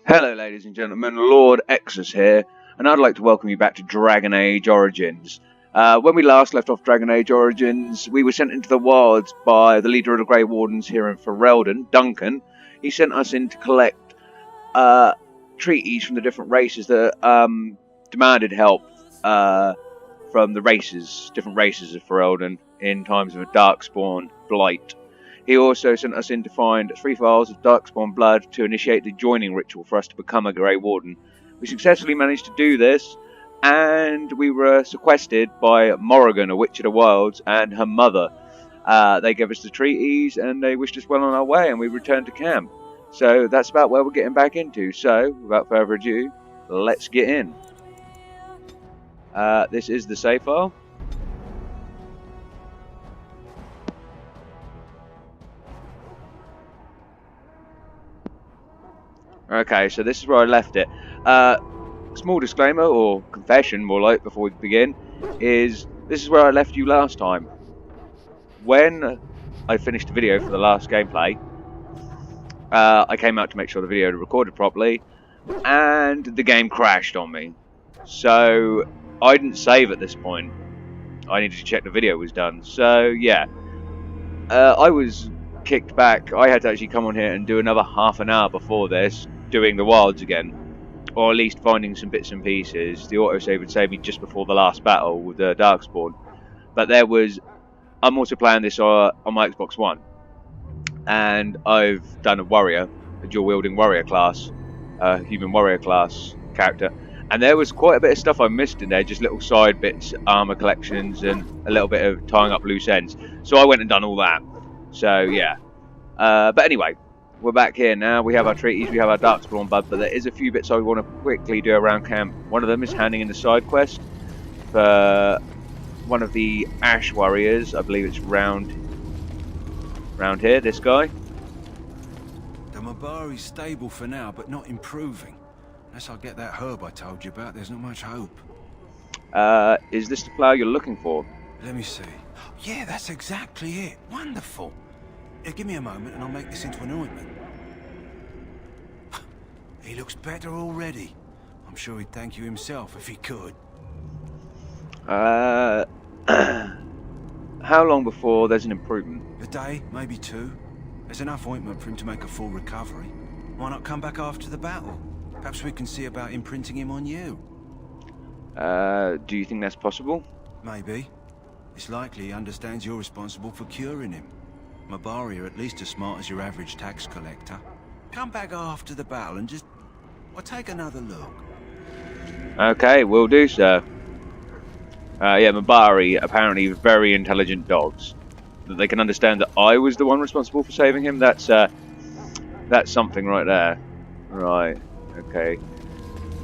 Hello ladies and gentlemen, Lord Exus here, and I'd like to welcome you back to Dragon Age Origins. When we last left off Dragon Age Origins, we were sent into the wilds by the leader of the Grey Wardens here in Ferelden, Duncan. He sent us in to collect treaties from the different races that demanded help from the different races of Ferelden in times of a Darkspawn blight. He also sent us in to find 3 vials of Darkspawn blood to initiate the joining ritual for us to become a Grey Warden. We successfully managed to do this, and we were sequestered by Morrigan, a witch of the wilds, and her mother. They gave us the treaties, and they wished us well on our way, and we returned to camp. So that's about where we're getting back into. So, without further ado, let's get in. This is the save file. Okay, so this is where I left it. Small disclaimer, or confession more like, before we begin, is this is where I left you last time. When I finished the video for the last gameplay, I came out to make sure the video had recorded properly, and the game crashed on me. So, I didn't save at this point. I needed to check the video was done. So, yeah. I was kicked back. I had to actually come on here and do another half an hour before this, doing the wilds again, or at least finding some bits and pieces. The autosave would save me just before the last battle with the Darkspawn, but I'm also playing this on my Xbox One, and I've done a dual wielding warrior class, human warrior class character, and there was quite a bit of stuff I missed in there, just little side bits, armor collections, and a little bit of tying up loose ends. So I went and done all that. So yeah, but anyway, we're back here now. We have our treaties, we have our Darkspawn blood, but there is a few bits I want to quickly do around camp. One of them is handing in the side quest for one of the Ash warriors. I believe it's round here, this guy. The Mabari's stable for now, but not improving. Unless I get that herb I told you about, there's not much hope. Is this the flower you're looking for? Let me see. Yeah, that's exactly it. Wonderful. Give me a moment and I'll make this into an ointment. He looks better already. I'm sure he'd thank you himself if he could. How long before there's an improvement? A day, maybe 2. There's enough ointment for him to make a full recovery. Why not come back after the battle? Perhaps we can see about imprinting him on you. Do you think that's possible? Maybe. It's likely he understands you're responsible for curing him. Mabari are at least as smart as your average tax collector. Come back after the battle and just... take another look. Okay, will do, sir. Yeah, Mabari, apparently very intelligent dogs. That they can understand that I was the one responsible for saving him, that's something right there. Right, okay.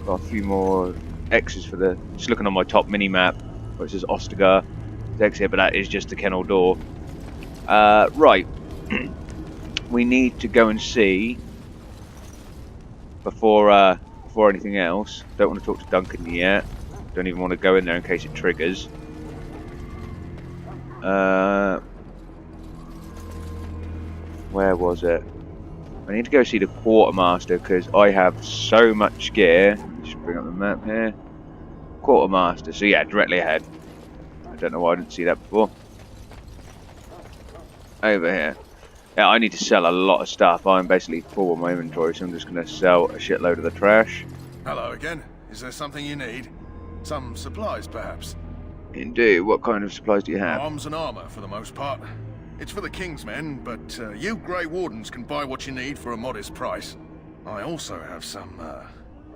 Got a few more X's for the... Just looking on my top mini-map, where it says Ostegar. X here, but that is just the kennel door. Right. We need to go and see before anything else. Don't want to talk to Duncan yet. Don't even want to go in there in case it triggers. Where was it? I need to go see the quartermaster because I have so much gear. Just bring up the map here. Quartermaster. So yeah, directly ahead. I don't know why I didn't see that before. Over here. Yeah, I need to sell a lot of stuff. I'm basically full of my inventory, so I'm just going to sell a shitload of the trash. Hello again. Is there something you need? Some supplies, perhaps? Indeed. What kind of supplies do you have? Arms and armor, for the most part. It's for the King's men, but you Grey Wardens can buy what you need for a modest price. I also have some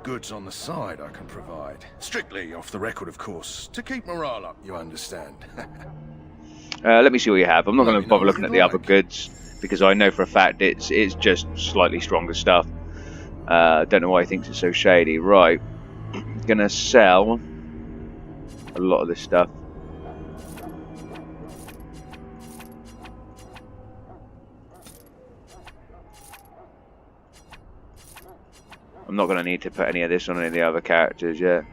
goods on the side I can provide. Strictly off the record, of course. To keep morale up, you understand. Let me see what you have. I'm not going to bother looking at the other goods because I know for a fact it's just slightly stronger stuff. Don't know why he thinks it's so shady. Right, gonna sell a lot of this stuff. I'm not going to need to put any of this on any of the other characters yet.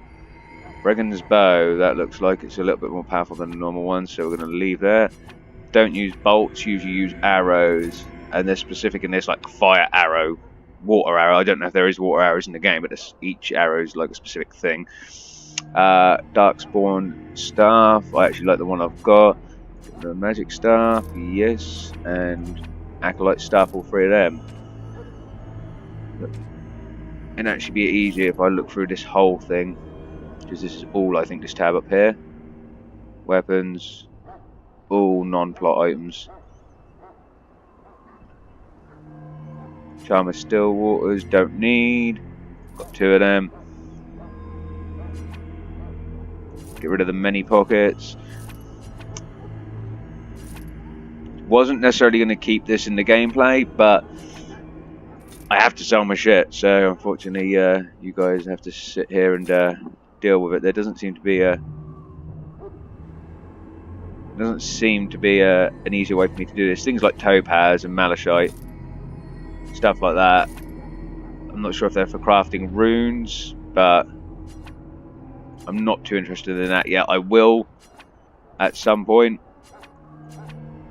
Brigand's bow, that looks like it's a little bit more powerful than the normal one, so we're going to leave that. Don't use bolts, usually use arrows, and they're specific in this, like fire arrow water arrow. I don't know if there is water arrows in the game, but each arrow is like a specific thing. Darkspawn staff. I actually like the one I've got. The magic staff, yes, and acolyte staff. All three of them. It'd actually be easier if I look through this whole thing, because this is all I think this tab up here. Weapons, all non-plot items. Charm of Still Waters, don't need. Got 2 of them. Get rid of the many pockets. Wasn't necessarily going to keep this in the gameplay, but I have to sell my shit. So unfortunately, you guys have to sit here and deal with it. There doesn't seem to be an easier way for me to do this. Things like topaz and malachite, stuff like that. I'm not sure if they're for crafting runes, but I'm not too interested in that yet. I will, at some point,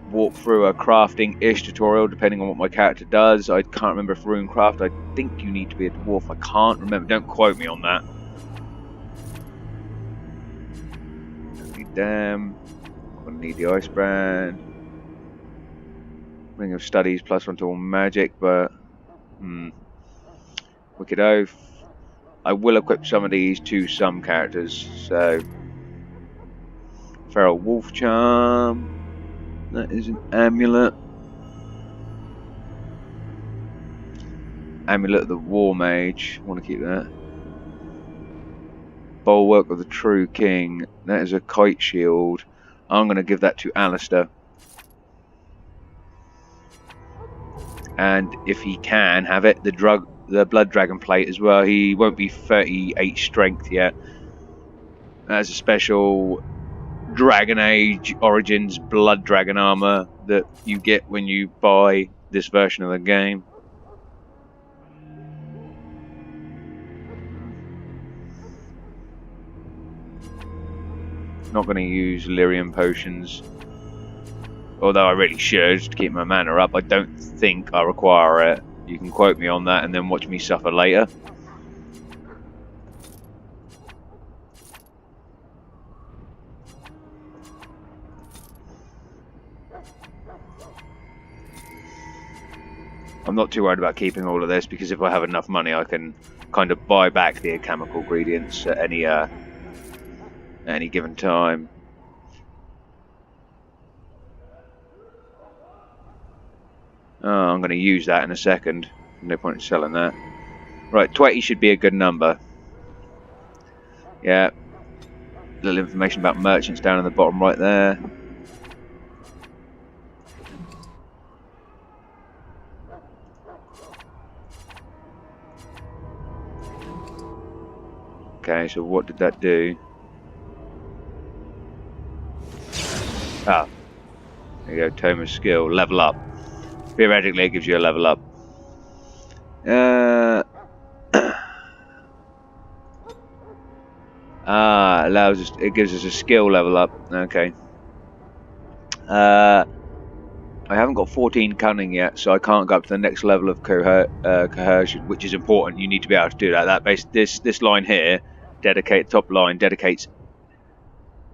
walk through a crafting-ish tutorial, depending on what my character does. I can't remember if rune craft. I think you need to be a dwarf. I can't remember. Don't quote me on that. Don't need them. I'm gonna need the ice brand. Ring of Studies +1 to all magic, but Wicked Oath. I will equip some of these to some characters. So Feral Wolf Charm. That is an amulet. Amulet of the War Mage. I want to keep that. Bulwark of the True King. That is a kite shield. I'm going to give that to Alistair. And if he can have it, the Blood Dragon plate as well. He won't be 38 strength yet. That's a special Dragon Age Origins Blood Dragon armor that you get when you buy this version of the game. Not going to use lyrium potions, although I really should to keep my mana up. I don't think I require it. You can quote me on that and then watch me suffer later. I'm not too worried about keeping all of this, because if I have enough money I can kind of buy back the chemical ingredients at any given time. Oh, I'm going to use that in a second. No point in selling that. Right, 20 should be a good number. Yeah. Little information about merchants down in the bottom right there. Okay, so what did that do? Ah, there you go, Tome of Skill, level up. Theoretically, it gives you a level up. It gives us a skill level up. Okay. I haven't got 14 cunning yet, so I can't go up to the next level of coercion, which is important. You need to be able to do that. This line here, top line, dedicates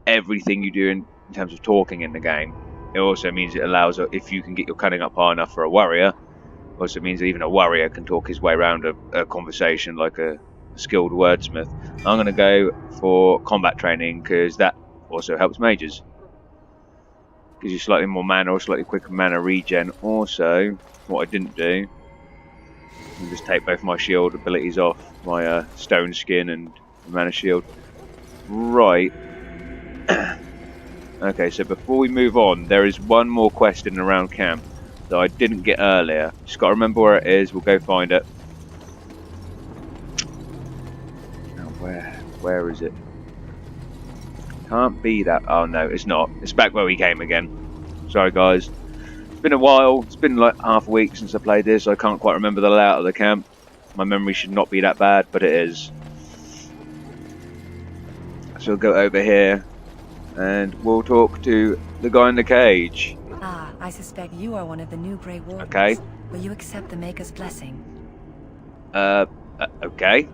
everything you do in terms of talking in the game. It also means it allows, if you can get your cunning up high enough for a warrior, also means that even a warrior can talk his way around a conversation like a skilled wordsmith. I'm going to go for combat training, because that also helps mages. Gives you slightly more mana or slightly quicker mana regen. Also, what I didn't do, I'll just take both my shield abilities off, my stone skin and mana shield. Right. Okay, so before we move on, there is one more quest in and around camp that I didn't get earlier. Just got to remember where it is. We'll go find it. Now, where is it? Can't be that. Oh no, it's not. It's back where we came again. Sorry guys. It's been a while. It's been like half a week since I played this. I can't quite remember the layout of the camp. My memory should not be that bad, but it is. So we'll go over here and we'll talk to the guy in the cage. Ah, I suspect you are one of the new Grey Wardens. Okay. Will you accept the Maker's blessing? Okay.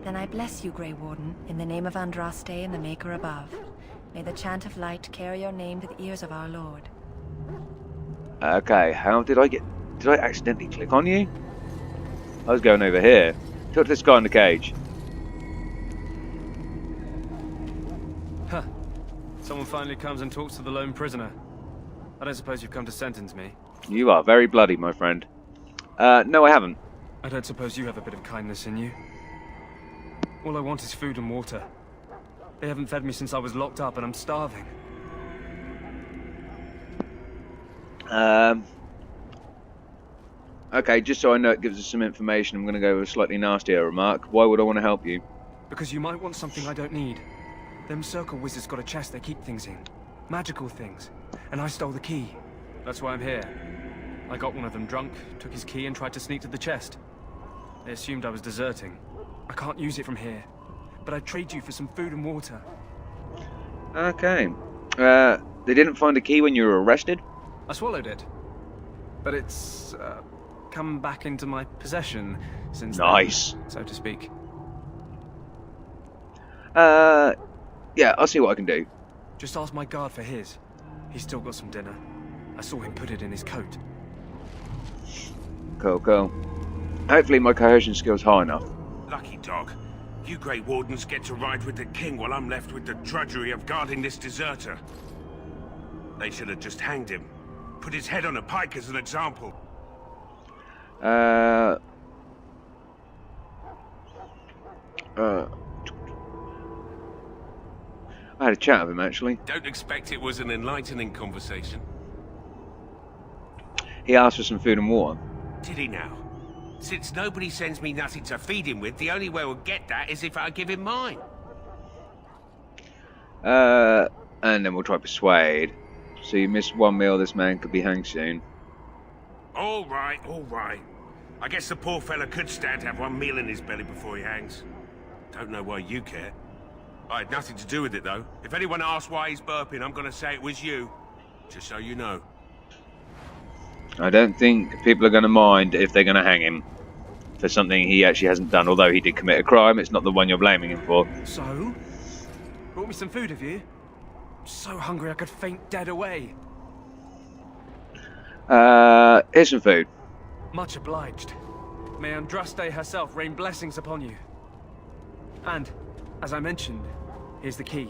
Then I bless you, Grey Warden, in the name of Andraste and the Maker above. May the chant of light carry your name to the ears of our Lord. Okay, how did I get... Did I accidentally click on you? I was going over here. Talk to this guy in the cage. Huh. Someone finally comes and talks to the lone prisoner. I don't suppose you've come to sentence me. You are very bloody, my friend. No, I haven't. I don't suppose you have a bit of kindness in you. All I want is food and water. They haven't fed me since I was locked up and I'm starving. Okay, just so I know it gives us some information, I'm going to go with a slightly nastier remark. Why would I want to help you? Because you might want something I don't need. Them circle wizards got a chest they keep things in. Magical things. And I stole the key. That's why I'm here. I got one of them drunk, took his key and tried to sneak to the chest. They assumed I was deserting. I can't use it from here. But I'd trade you for some food and water. Okay. They didn't find a key when you were arrested? I swallowed it. But it's, come back into my possession since Nice. then, so to speak. Yeah, I'll see what I can do. Just ask my guard for his. He's still got some dinner. I saw him put it in his coat. Cool, cool. Hopefully my cohesion skill's high enough. Lucky dog. You Grey Wardens get to ride with the king while I'm left with the drudgery of guarding this deserter. They should have just hanged him. Put his head on a pike as an example. I had a chat with him, actually. Don't expect it was an enlightening conversation. He asked for some food and water. Did he now? Since nobody sends me nothing to feed him with, the only way we'll get that is if I give him mine. And then we'll try persuade. So you miss one meal, this man could be hanged soon. All right, all right. I guess the poor fella could stand to have one meal in his belly before he hangs. Don't know why you care. I had nothing to do with it, though. If anyone asks why he's burping, I'm gonna say it was you. Just so you know. I don't think people are going to mind if they're going to hang him for something he actually hasn't done, although he did commit a crime. It's not the one you're blaming him for. So? Brought me some food, have you? I'm so hungry I could faint dead away. Here's some food. Much obliged. May Andraste herself rain blessings upon you. And, as I mentioned, here's the key.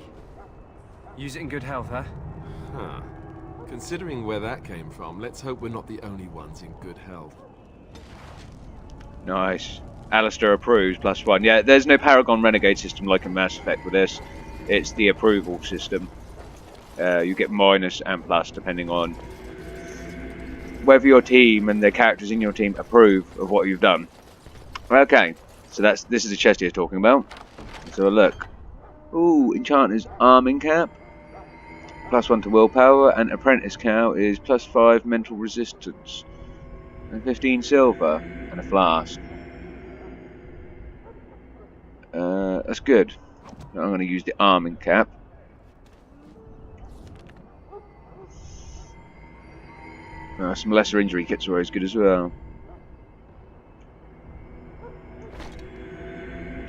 Use it in good health, huh? Huh. Considering where that came from, let's hope we're not the only ones in good health. Nice. Alistair approves, +1. Yeah, there's no Paragon Renegade system like in Mass Effect with this. It's the approval system. You get minus and plus depending on whether your team and the characters in your team approve of what you've done. Okay, so this is the chest you're talking about. Let's have a look. Ooh, Enchanter's Arming Cap. +1 to willpower, and Apprentice Cow is +5 mental resistance. And 15 silver, and a flask. That's good. I'm going to use the Arming Cap. Some lesser injury kits are always good as well.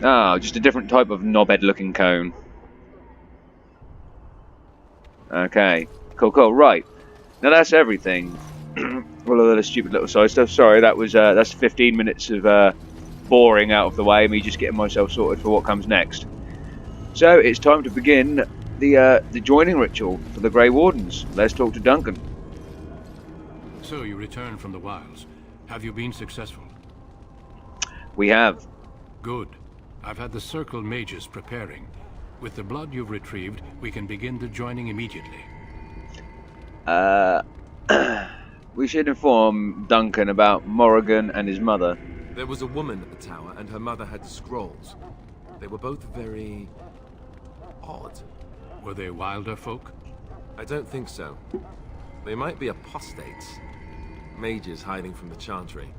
Ah, just a different type of knobhead looking cone. Okay, cool, right. Now that's everything. All of the stupid little side stuff. Sorry, that's 15 minutes of boring out of the way, me just getting myself sorted for what comes next. So it's time to begin the joining ritual for the Grey Wardens. Let's talk to Duncan. So you return from the wilds. Have you been successful? We have. Good. I've had the Circle mages preparing. With the blood you've retrieved, we can begin the joining immediately. We should inform Duncan about Morrigan and his mother. There was a woman at the tower, and her mother had scrolls. They were both very... odd. Were they wilder folk? I don't think so. They might be apostates. Mages hiding from the Chantry.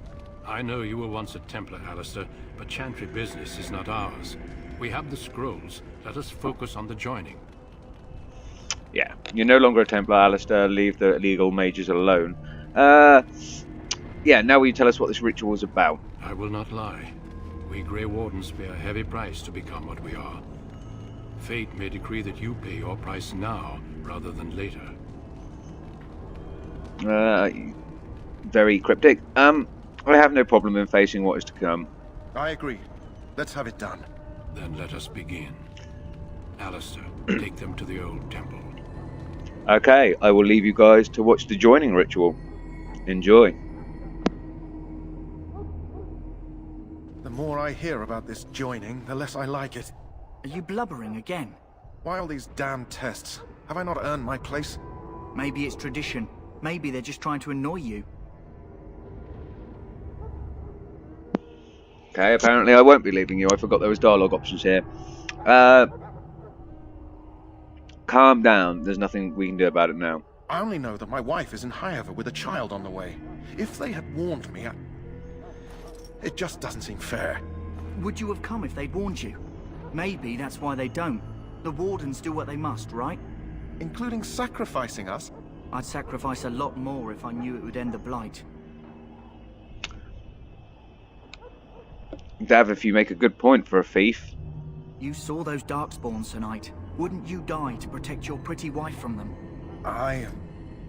I know you were once a Templar, Alistair, but Chantry business is not ours. We have the scrolls. Let us focus on the joining. Yeah, you're no longer a Templar, Alistair. Leave the illegal mages alone. Yeah, now will you tell us what this ritual is about? I will not lie. We Grey Wardens pay a heavy price to become what we are. Fate may decree that you pay your price now, rather than later. Very cryptic. I have no problem in facing what is to come. I agree. Let's have it done. Then let us begin. Alistair, take them to the old temple. Okay, I will leave you guys to watch the joining ritual. Enjoy. The more I hear about this joining, the less I like it. Are you blubbering again? Why all these damn tests? Have I not earned my place? Maybe it's tradition. Maybe they're just trying to annoy you. Okay, apparently I won't be leaving you. I forgot there was dialogue options here. Calm down. There's nothing we can do about it now. I only know that my wife is in Highover with a child on the way. If they had warned me, it just doesn't seem fair. Would you have come if they'd warned you? Maybe that's why they don't. The Wardens do what they must, right? Including sacrificing us? I'd sacrifice a lot more if I knew it would end the Blight. Davith, you make a good point for a thief. You saw those Darkspawns tonight. Wouldn't you die to protect your pretty wife from them?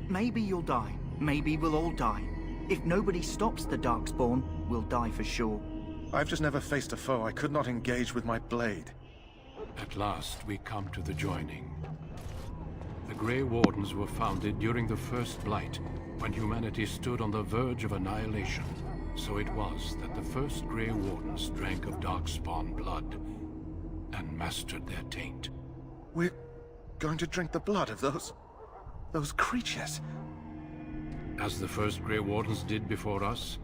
Maybe you'll die. Maybe we'll all die. If nobody stops the Darkspawn, we'll die for sure. I've just never faced a foe I could not engage with my blade. At last, we come to the joining. The Grey Wardens were founded during the First Blight, when humanity stood on the verge of annihilation. So it was that the first Grey Wardens drank of Darkspawn blood and mastered their taint. We're going to drink the blood of those creatures. As the first Grey Wardens did before us,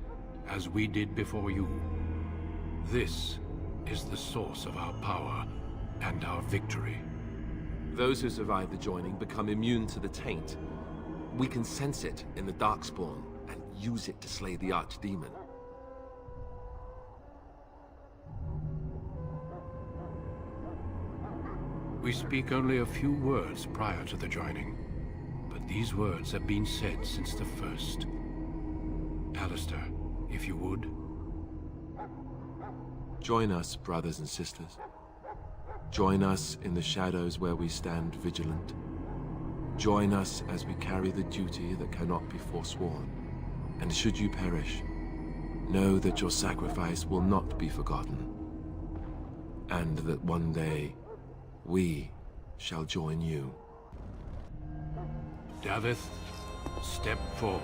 as we did before you. This is the source of our power and our victory. Those who survive the joining become immune to the taint. We can sense it in the Darkspawn and use it to slay the Archdemon. We speak only a few words prior to the joining, but these words have been said since the first. Alistair, if you would. Join us, brothers and sisters. Join us in the shadows where we stand vigilant. Join us as we carry the duty that cannot be forsworn. And should you perish, know that your sacrifice will not be forgotten. And that one day, we shall join you. Davith, step forward.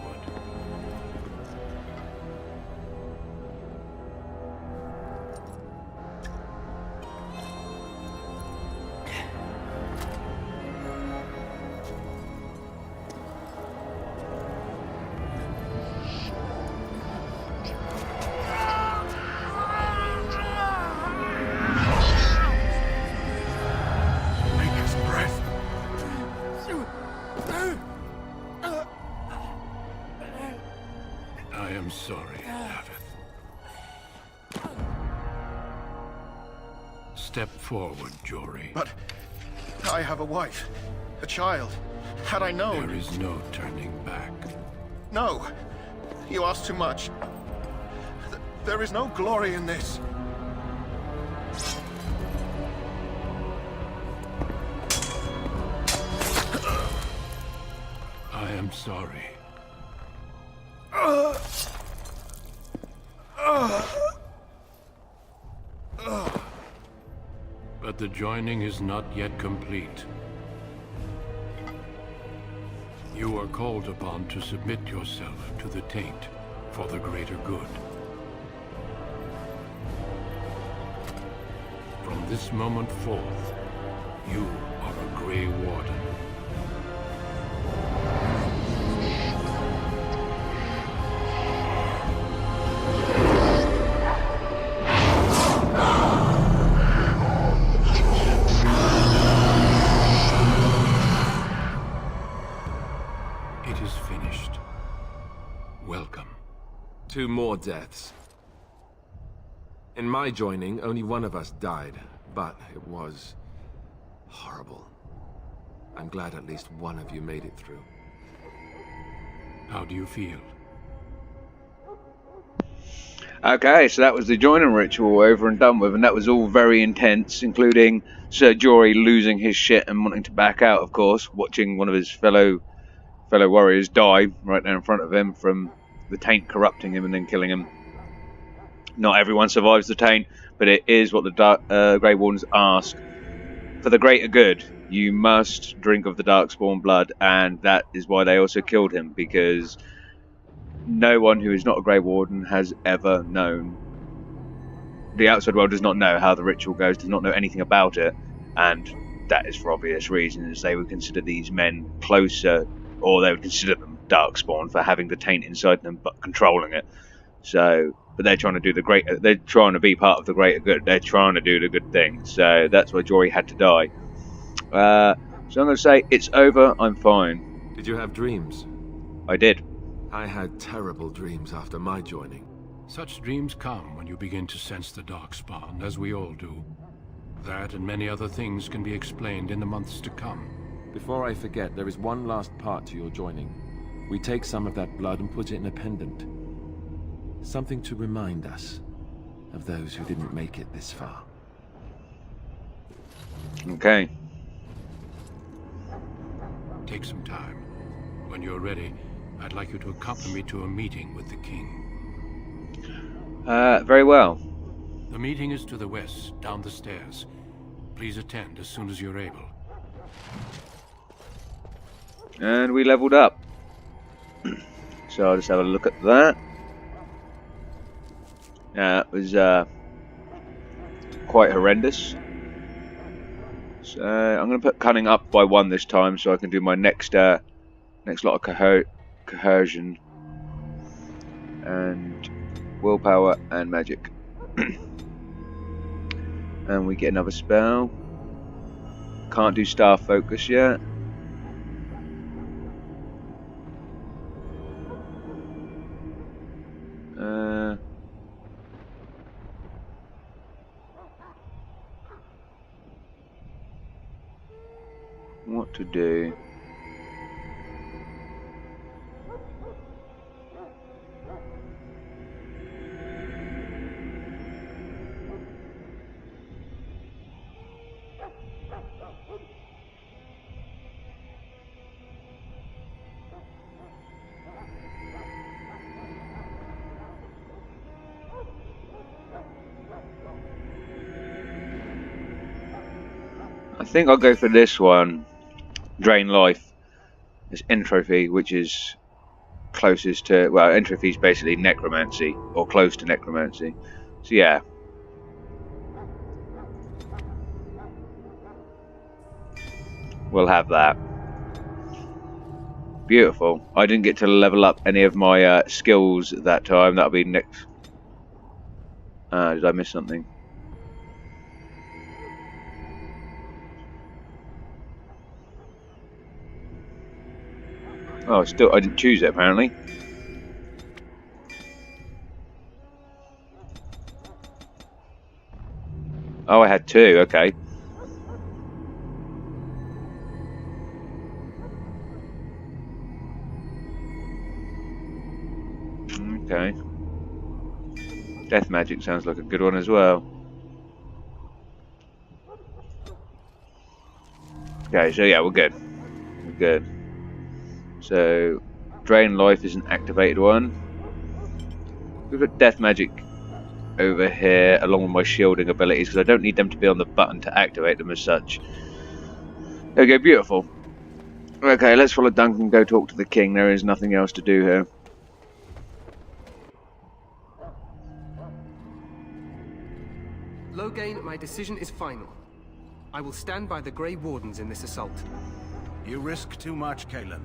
I am sorry, Davith. Step forward, Jory. But I have a wife, a child. Had I known... There is no turning back. No! You ask too much. There is no glory in this. I am sorry. But the joining is not yet complete. You are called upon to submit yourself to the taint for the greater good. From this moment forth, you are a Grey Warden. It is finished. Welcome. 2 more deaths. In my joining, only one of us died, but it was horrible. I'm glad at least one of you made it through. How do you feel? Okay, so that was the joining ritual over and done with, and that was all very intense, including Sir Jory losing his shit and wanting to back out, of course, watching one of his fellow warriors die right there in front of him from the taint corrupting him and then killing him. Not everyone survives the taint, but it is what the Grey Wardens ask. For the greater good, you must drink of the Darkspawn blood, and that is why they also killed him, because no one who is not a Grey Warden has ever known. The outside world does not know how the ritual goes, does not know anything about it, and that is for obvious reasons. They would consider these men closer, or they would consider them Darkspawn for having the taint inside them but controlling it. So, but they're trying to do they're trying to be part of the greater good. They're trying to do the good thing. So that's why Jory had to die. So I'm going to say it's over. I'm fine. Did you have dreams? I did. I had terrible dreams after my joining. Such dreams come when you begin to sense the Darkspawn, as we all do. That and many other things can be explained in the months to come. Before I forget, there is one last part to your joining. We take some of that blood and put it in a pendant. Something to remind us of those who didn't make it this far. Okay. Take some time. When you're ready, I'd like you to accompany me to a meeting with the king. Very well. The meeting is to the west, down the stairs. Please attend as soon as you're able. And we leveled up. So I'll just have a look at that. It was quite horrendous. So I'm going to put cunning up by 1 this time, so I can do my next lot of coercion and willpower and magic. And we get another spell. Can't do star focus yet. What to do? I think I'll go for this one. Drain life. It's entropy, which is closest to, well, entropy is basically necromancy, or close to necromancy. So yeah. We'll have that. Beautiful. I didn't get to level up any of my skills that time. That'll be next. Did I miss something? Oh, still, I didn't choose it apparently. Oh, I had 2, okay. Okay. Death magic sounds like a good one as well. Okay, so yeah, we're good. We're good. So, Drain Life is an activated one. We've got Death Magic over here, along with my shielding abilities, because I don't need them to be on the button to activate them as such. Okay, beautiful. Okay, let's follow Duncan and go talk to the king. There is nothing else to do here. Loghain, my decision is final. I will stand by the Grey Wardens in this assault. You risk too much, Kalen.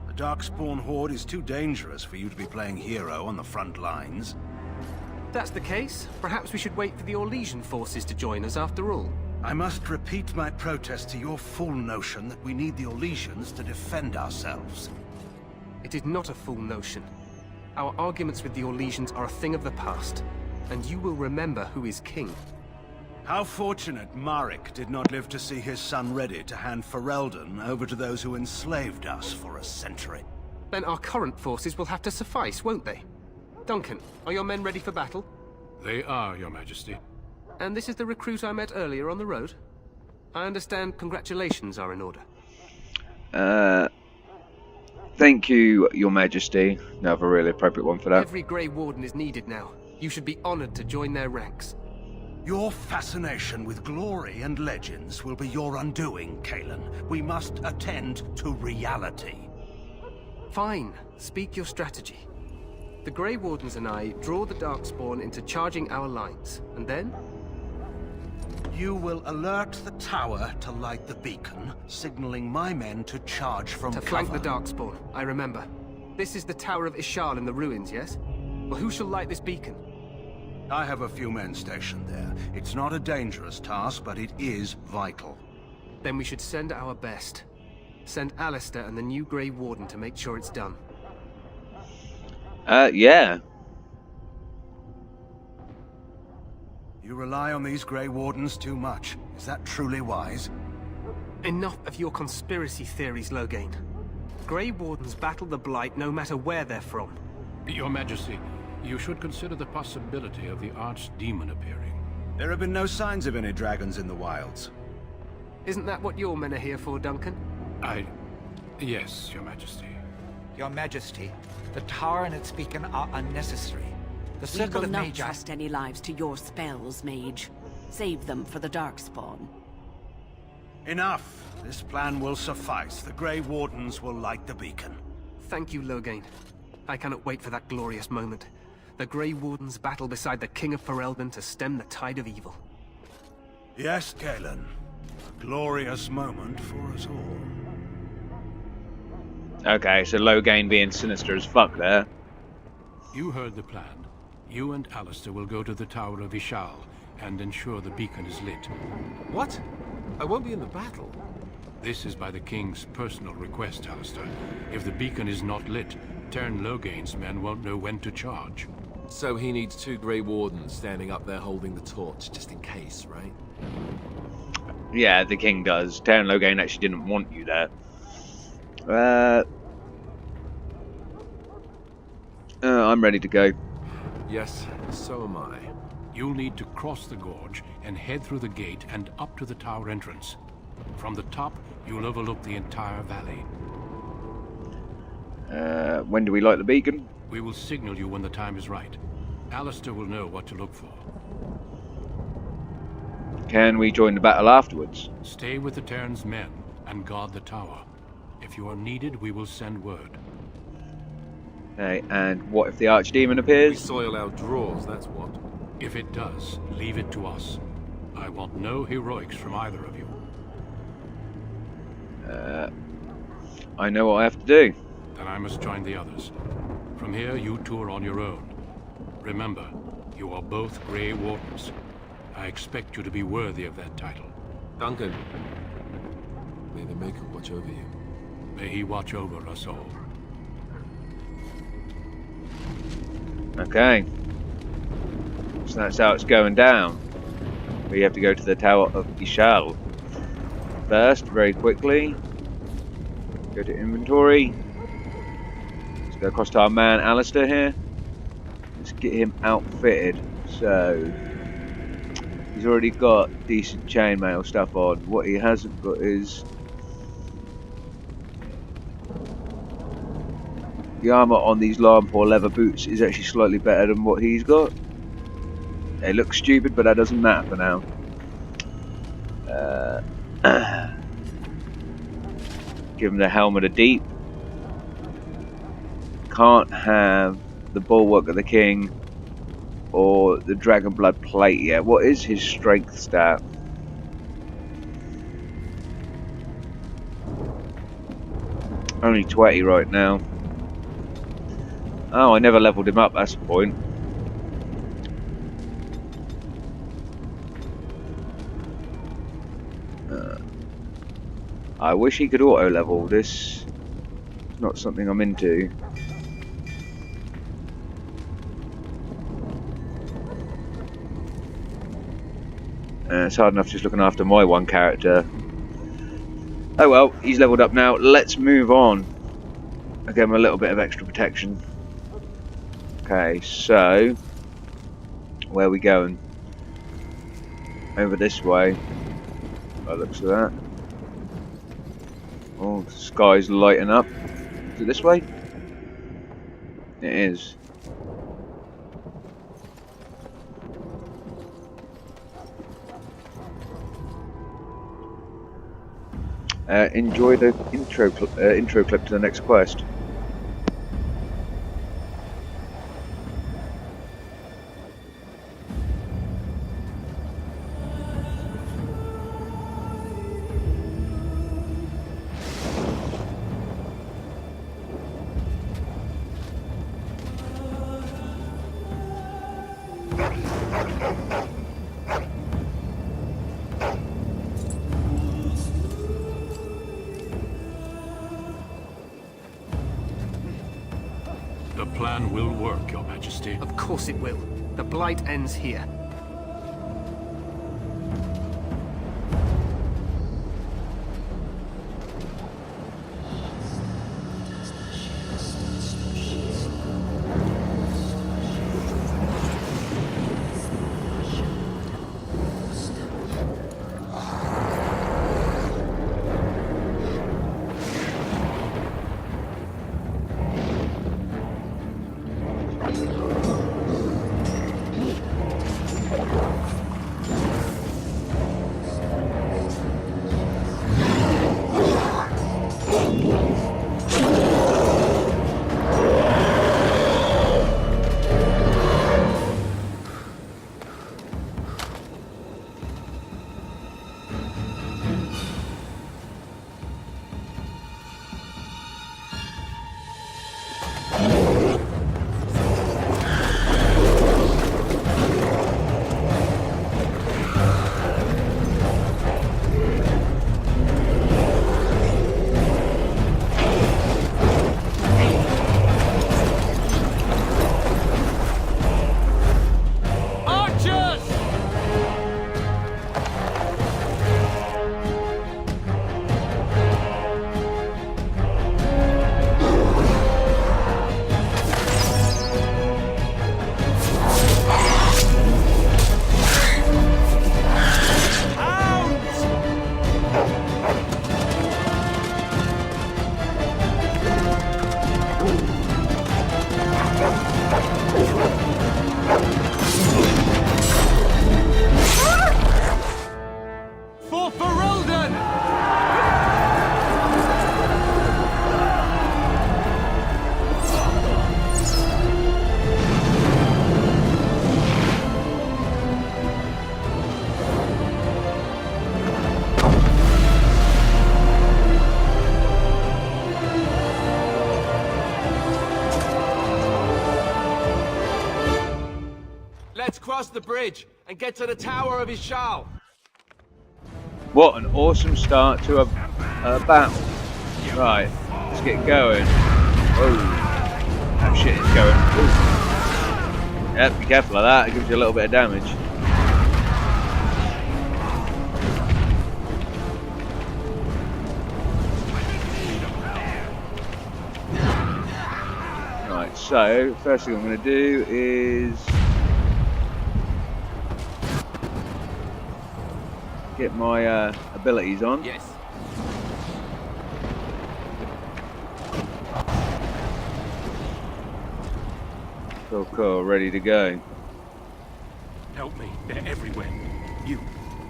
The Darkspawn Horde is too dangerous for you to be playing hero on the front lines. If that's the case, perhaps we should wait for the Orlesian forces to join us after all. I must repeat my protest to your fool notion that we need the Orlesians to defend ourselves. It is not a fool notion. Our arguments with the Orlesians are a thing of the past, and you will remember who is king. How fortunate Marek did not live to see his son ready to hand Ferelden over to those who enslaved us for a century. Then our current forces will have to suffice, won't they? Duncan, are your men ready for battle? They are, Your Majesty. And this is the recruit I met earlier on the road? I understand congratulations are in order. Thank you, Your Majesty. No, a really appropriate one for that. Every Grey Warden is needed now. You should be honored to join their ranks. Your fascination with glory and legends will be your undoing, Kalen. We must attend to reality. Fine. Speak your strategy. The Grey Wardens and I draw the Darkspawn into charging our lines, and then? You will alert the tower to light the beacon, signaling my men to charge from To cover. flank the Darkspawn, I remember. This is the Tower of Ishal in the ruins, yes? Well, who shall light this beacon? I have a few men stationed there. It's not a dangerous task, but it is vital. Then we should send our best. Send Alistair and the new Grey Warden to make sure it's done. Yeah. You rely on these Grey Wardens too much. Is that truly wise? Enough of your conspiracy theories, Loghain. Grey Wardens battle the Blight no matter where they're from. Your Majesty, you should consider the possibility of the Archdemon appearing. There have been no signs of any dragons in the wilds. Isn't that what your men are here for, Duncan? Yes, Your Majesty. Your Majesty, the tower and its beacon are unnecessary. The We Circle will of not Magi... trust any lives to your spells, Mage. Save them for the Darkspawn. Enough! This plan will suffice. The Grey Wardens will light the beacon. Thank you, Loghain. I cannot wait for that glorious moment. The Grey Wardens battle beside the King of Ferelden to stem the tide of evil. Yes, Galen. A glorious moment for us all. Okay, so Loghain being sinister as fuck there. You heard the plan. You and Alistair will go to the Tower of Ishal and ensure the beacon is lit. What? I won't be in the battle. This is by the King's personal request, Alistair. If the beacon is not lit, Tern Loghain's men won't know when to charge. So he needs 2 Grey Wardens standing up there holding the torch, just in case, right? Yeah, the king does. Tern Loghain actually didn't want you there. I'm ready to go. Yes, so am I. You'll need to cross the gorge and head through the gate and up to the tower entrance. From the top, you'll overlook the entire valley. When do we light the beacon? We will signal you when the time is right. Alistair will know what to look for. Can we join the battle afterwards? Stay with the Terran's men and guard the tower. If you are needed, we will send word. Okay, and what if the Archdemon We appears? soil our drawers, that's what. If it does, leave it to us. I want no heroics from either of you. I know what I have to do. Then I must join the others. From here, you two are on your own. Remember, you are both Grey Wardens. I expect you to be worthy of that title. Duncan, may the Maker watch over you. May he watch over us all. Okay. So that's how it's going down. We have to go to the Tower of Ishal. First, very quickly. Go to inventory. Let's go across to our man Alistair here. Let's get him outfitted. So he's already got decent chainmail stuff on. What he hasn't got is the armour on these Larnpaw leather boots is actually slightly better than what he's got. They look stupid, but that doesn't matter for now. Give him the Helmet of Deep. Can't have the Bulwark of the King or the Dragon Blood Plate yet. What is his strength stat? Only 20 right now. Oh, I never leveled him up, that's the point. I wish he could auto-level. This is not something I'm into. It's hard enough just looking after my one character. Oh well, he's leveled up now. Let's move on. I'll give him a little bit of extra protection. Okay, so where are we going? Over this way. By the looks of that. Oh, the sky's lighting up. Is it this way? It is. Enjoy the intro clip to the next quest. The plan will work, Your Majesty. Of course it will. The Blight ends here. Let's cross the bridge and get to the Tower of Ishal. What an awesome start to a battle. Right, let's get going. Oh, that shit is going. Ooh. Yep, be careful of that, it gives you a little bit of damage. Right, so first thing I'm going to do is get my abilities on. Yes. Cool, ready to go. Help me, they're everywhere.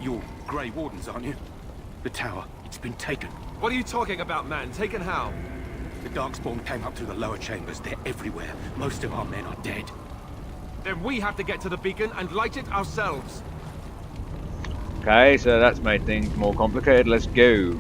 You're Grey Wardens, aren't you? The tower, it's been taken. What are you talking about, man? Taken how? The Darkspawn came up through the lower chambers. They're everywhere. Most of our men are dead. Then we have to get to the beacon and light it ourselves. Okay, so that's made things more complicated. Let's go.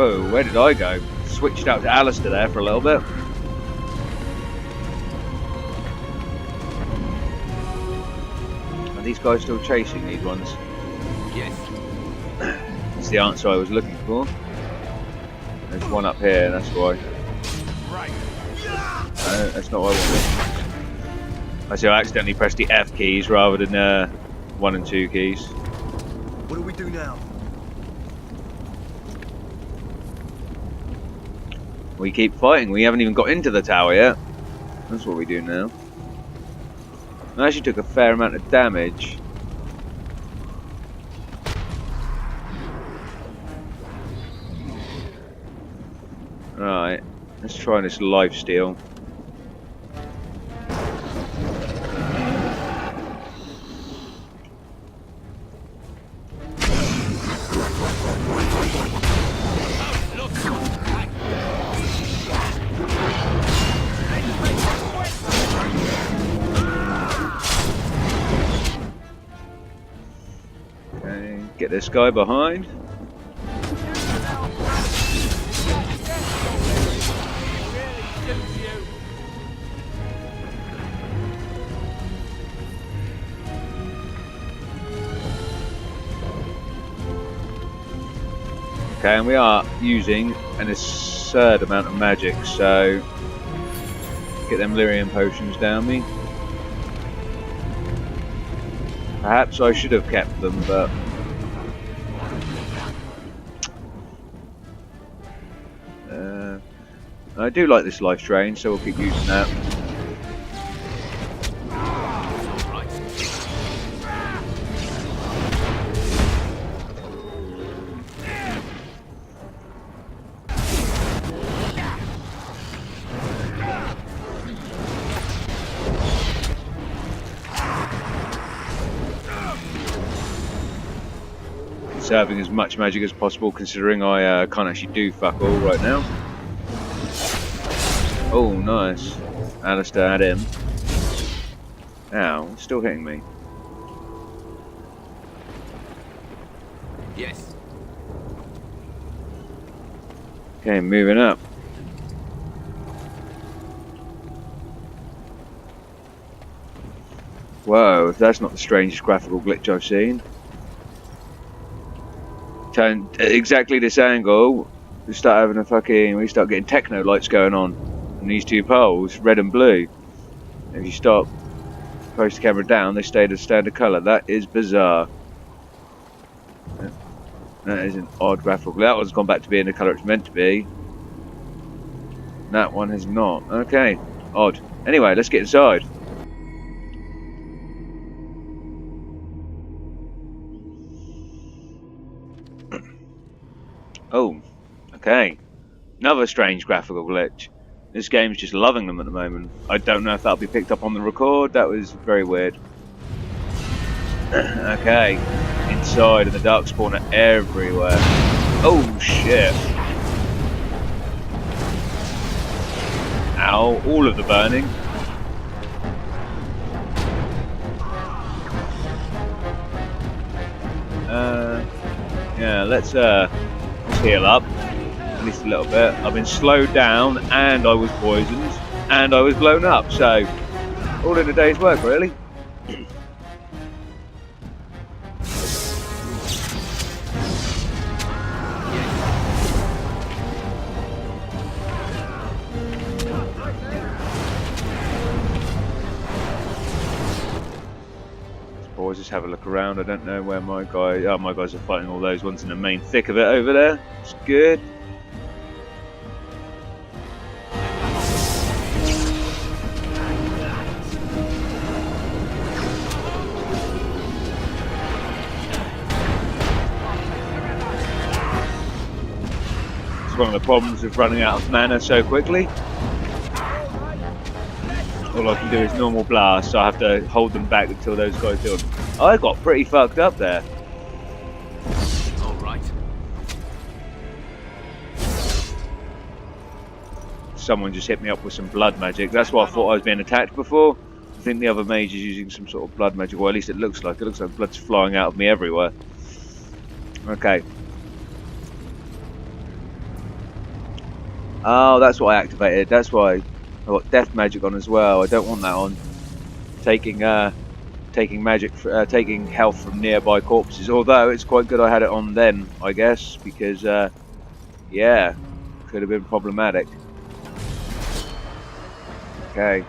Whoa, where did I go? Switched out to Alistair there for a little bit. Are these guys still chasing these ones? Yes. That's the answer I was looking for. There's one up here, that's why. Right. No, that's not what I wanted. I see I accidentally pressed the F keys rather than 1 and 2 keys. What do we do now? We keep fighting. We haven't even got into the tower yet. That's what we do now. I actually took a fair amount of damage. Right, let's try this lifesteal. Okay, get this guy behind. Okay, and we are using an absurd amount of magic, so get them lyrium potions down me. Perhaps I should have kept them, but I do like this life drain, so we'll keep using that. Conserving as much magic as possible, considering I can't actually do fuck all right now. Oh, nice. Alistair had him. Ow, it's still hitting me. Yes. Okay, moving up. Whoa, if that's not the strangest graphical glitch I've seen. Turn exactly this angle, we start getting techno lights going on. And these two poles, red and blue. If you stop, post the camera down, they stay the standard colour. That is bizarre. That is an odd graphical. That one's gone back to being the colour it's meant to be. That one has not. Okay, odd. Anyway, let's get inside. Oh, okay. Another strange graphical glitch. This game's just loving them at the moment. I don't know if that'll be picked up on the record. That was very weird. Okay. Inside, and the darkspawn are everywhere. Oh, shit. Ow. All of the burning. Yeah, let's heal up. At least a little bit. I've been slowed down, and I was poisoned, and I was blown up, so all in a day's work, really. Boys, just have a look around. I don't know where my guy. Oh, my guys are fighting all those ones in the main thick of it over there. It's good. One of the problems with running out of mana so quickly. All I can do is normal blast, so I have to hold them back until those guys do it. I got pretty fucked up there. Alright. Someone just hit me up with some blood magic. That's why I thought I was being attacked before. I think the other mage is using some sort of blood magic, or at least it looks like. It looks like blood's flying out of me everywhere. Okay. Oh, that's what I activated. That's why I got death magic on as well. I don't want that on. Taking taking health from nearby corpses. Although it's quite good I had it on then, I guess, because yeah, could have been problematic. Okay.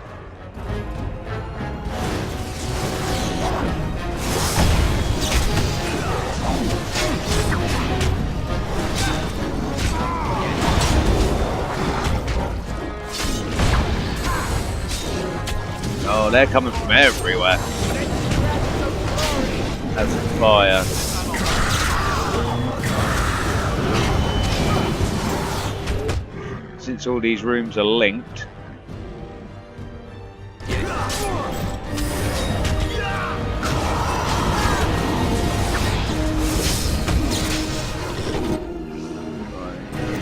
Oh, they're coming from everywhere. That's a fire. Since all these rooms are linked.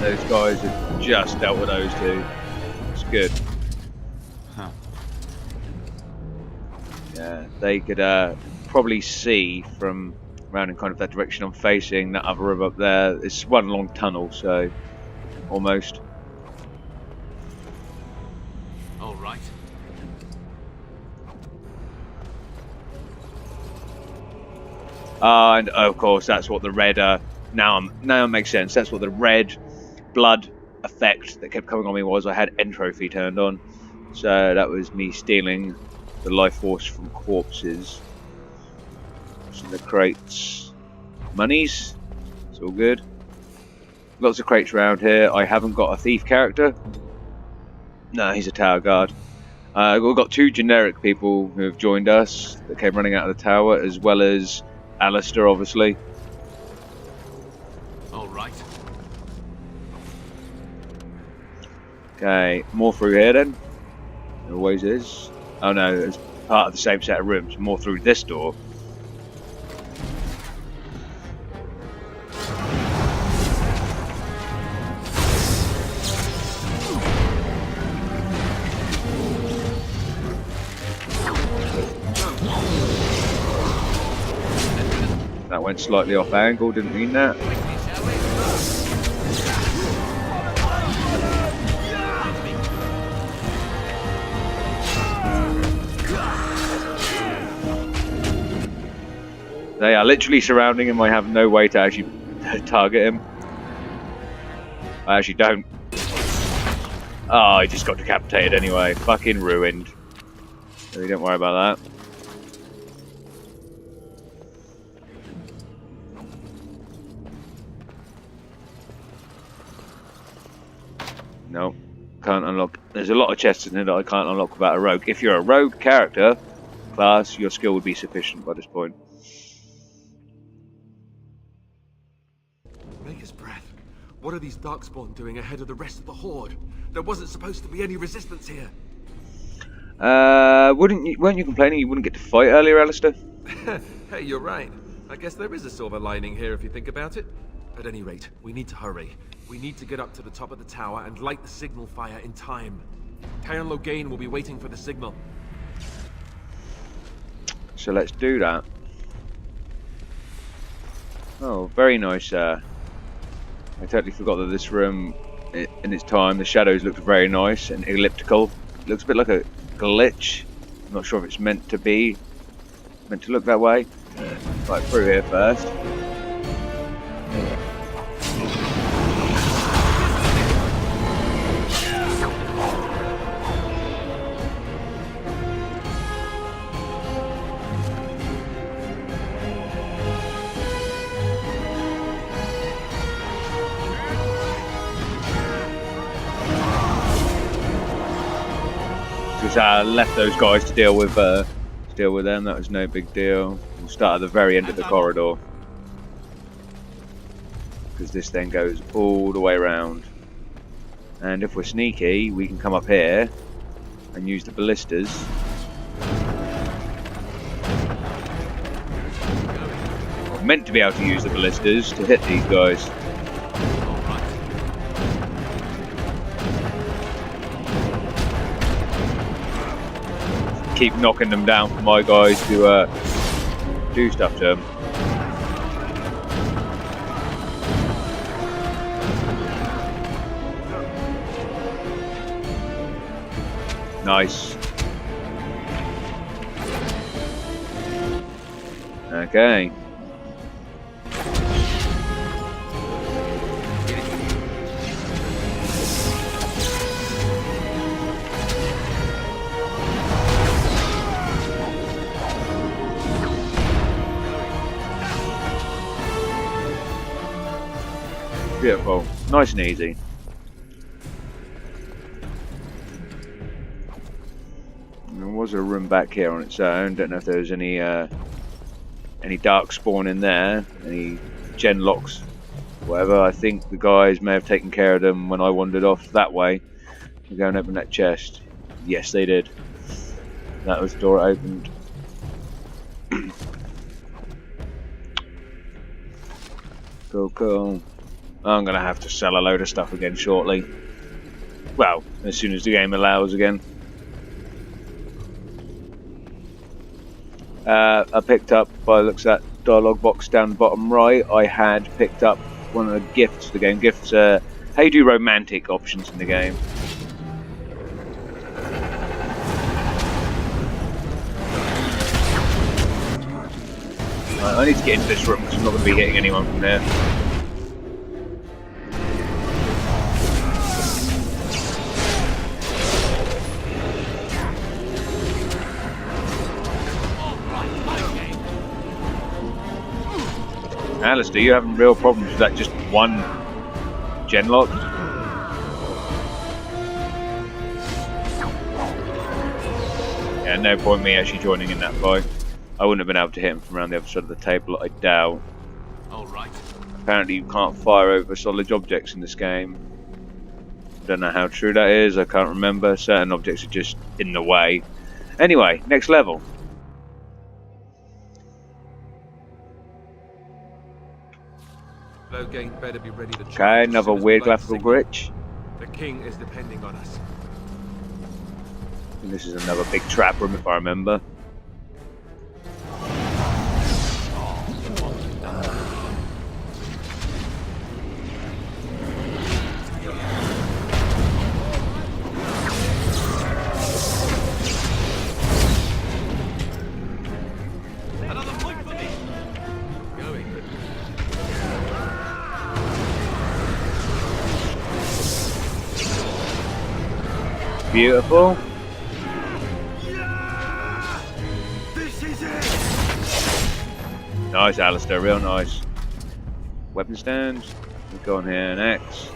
Those guys have just dealt with those two. It's good. Huh. Yeah, they could probably see from around in kind of that direction I'm facing, that other room up there. It's one long tunnel, so almost. All right. And of course, that's what the red. Now it makes sense. That's what the red blood effect that kept coming on me was. I had entropy turned on, so that was me stealing the life force from corpses. What's in the crates? Monies. It's all good. Lots of crates around here. I haven't got a thief character. No, he's a tower guard. We've got two generic people who have joined us that came running out of the tower, as well as Alistair, obviously. All right. Okay, more through here then. There always is. Oh no, it's part of the same set of rooms. More through this door. That went slightly off angle, didn't mean that. They are literally surrounding him. I have no way to actually target him. I actually don't. Oh, he just got decapitated anyway. Fucking ruined. So don't worry about that. No, can't unlock. There's a lot of chests in here that I can't unlock without a rogue. If you're a rogue character class, your skill would be sufficient by this point. Maker's breath. What are these Darkspawn doing ahead of the rest of the Horde? There wasn't supposed to be any resistance here. Weren't you complaining you wouldn't get to fight earlier, Alistair? Hey, you're right. I guess there is a silver lining here if you think about it. At any rate, we need to hurry. We need to get up to the top of the tower and light the signal fire in time. Tyron Loghain will be waiting for the signal. So let's do that. Oh, very nice. I totally forgot that this room, in its time, the shadows looked very nice and elliptical. It looks a bit like a glitch. I'm not sure if it's meant to look that way. Right, through here first. Left those guys to deal with them. That was no big deal. We'll start at the very end of the corridor, because this then goes all the way around. And if we're sneaky, we can come up here and use the ballistas. We're meant to be able to use the ballistas to hit these guys. Keep knocking them down for my guys to do stuff to them. Nice. Okay. Beautiful. Nice and easy. There was a room back here on its own. Don't know if there was any dark spawn in there, any gen locks, whatever. I think the guys may have taken care of them when I wandered off that way. We go and open that chest. Yes, they did. That was the door opened. Cool, cool. I'm gonna have to sell a load of stuff again shortly. Well, as soon as the game allows again. I picked up, by the looks of that dialogue box down the bottom right, I had picked up one of the gifts. The game gifts how you do romantic options in the game. Right, I need to get into this room because I'm not going to be hitting anyone from there. Alistair, you having real problems with that just one gen lock? Yeah, no point me actually joining in that fight. I wouldn't have been able to hit him from around the other side of the table, I doubt. Alright. Apparently you can't fire over solid objects in this game. Don't know how true that is, I can't remember. Certain objects are just in the way. Anyway, next level. Loghain better be ready to charge. Okay, another weird graphical glitch. The king is depending on us. And this is another big trap room if I remember. Beautiful. This is it. Nice, Alistair, real nice. Weapon stands. We go on here next.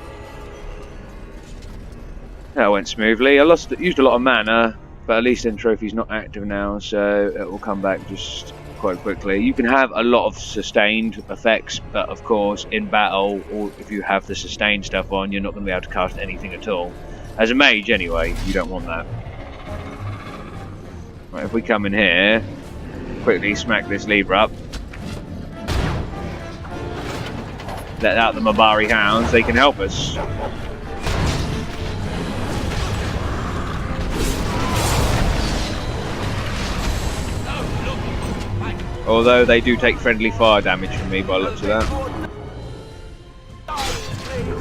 That went smoothly. I used a lot of mana, but at least then trophy's not active now, so it will come back just quite quickly. You can have a lot of sustained effects, but of course in battle, or if you have the sustained stuff on, you're not going to be able to cast anything at all. As a mage, anyway, you don't want that. Right, if we come in here, quickly smack this lever up. Let out the Mabari hounds, they can help us. Although they do take friendly fire damage from me by the looks of that.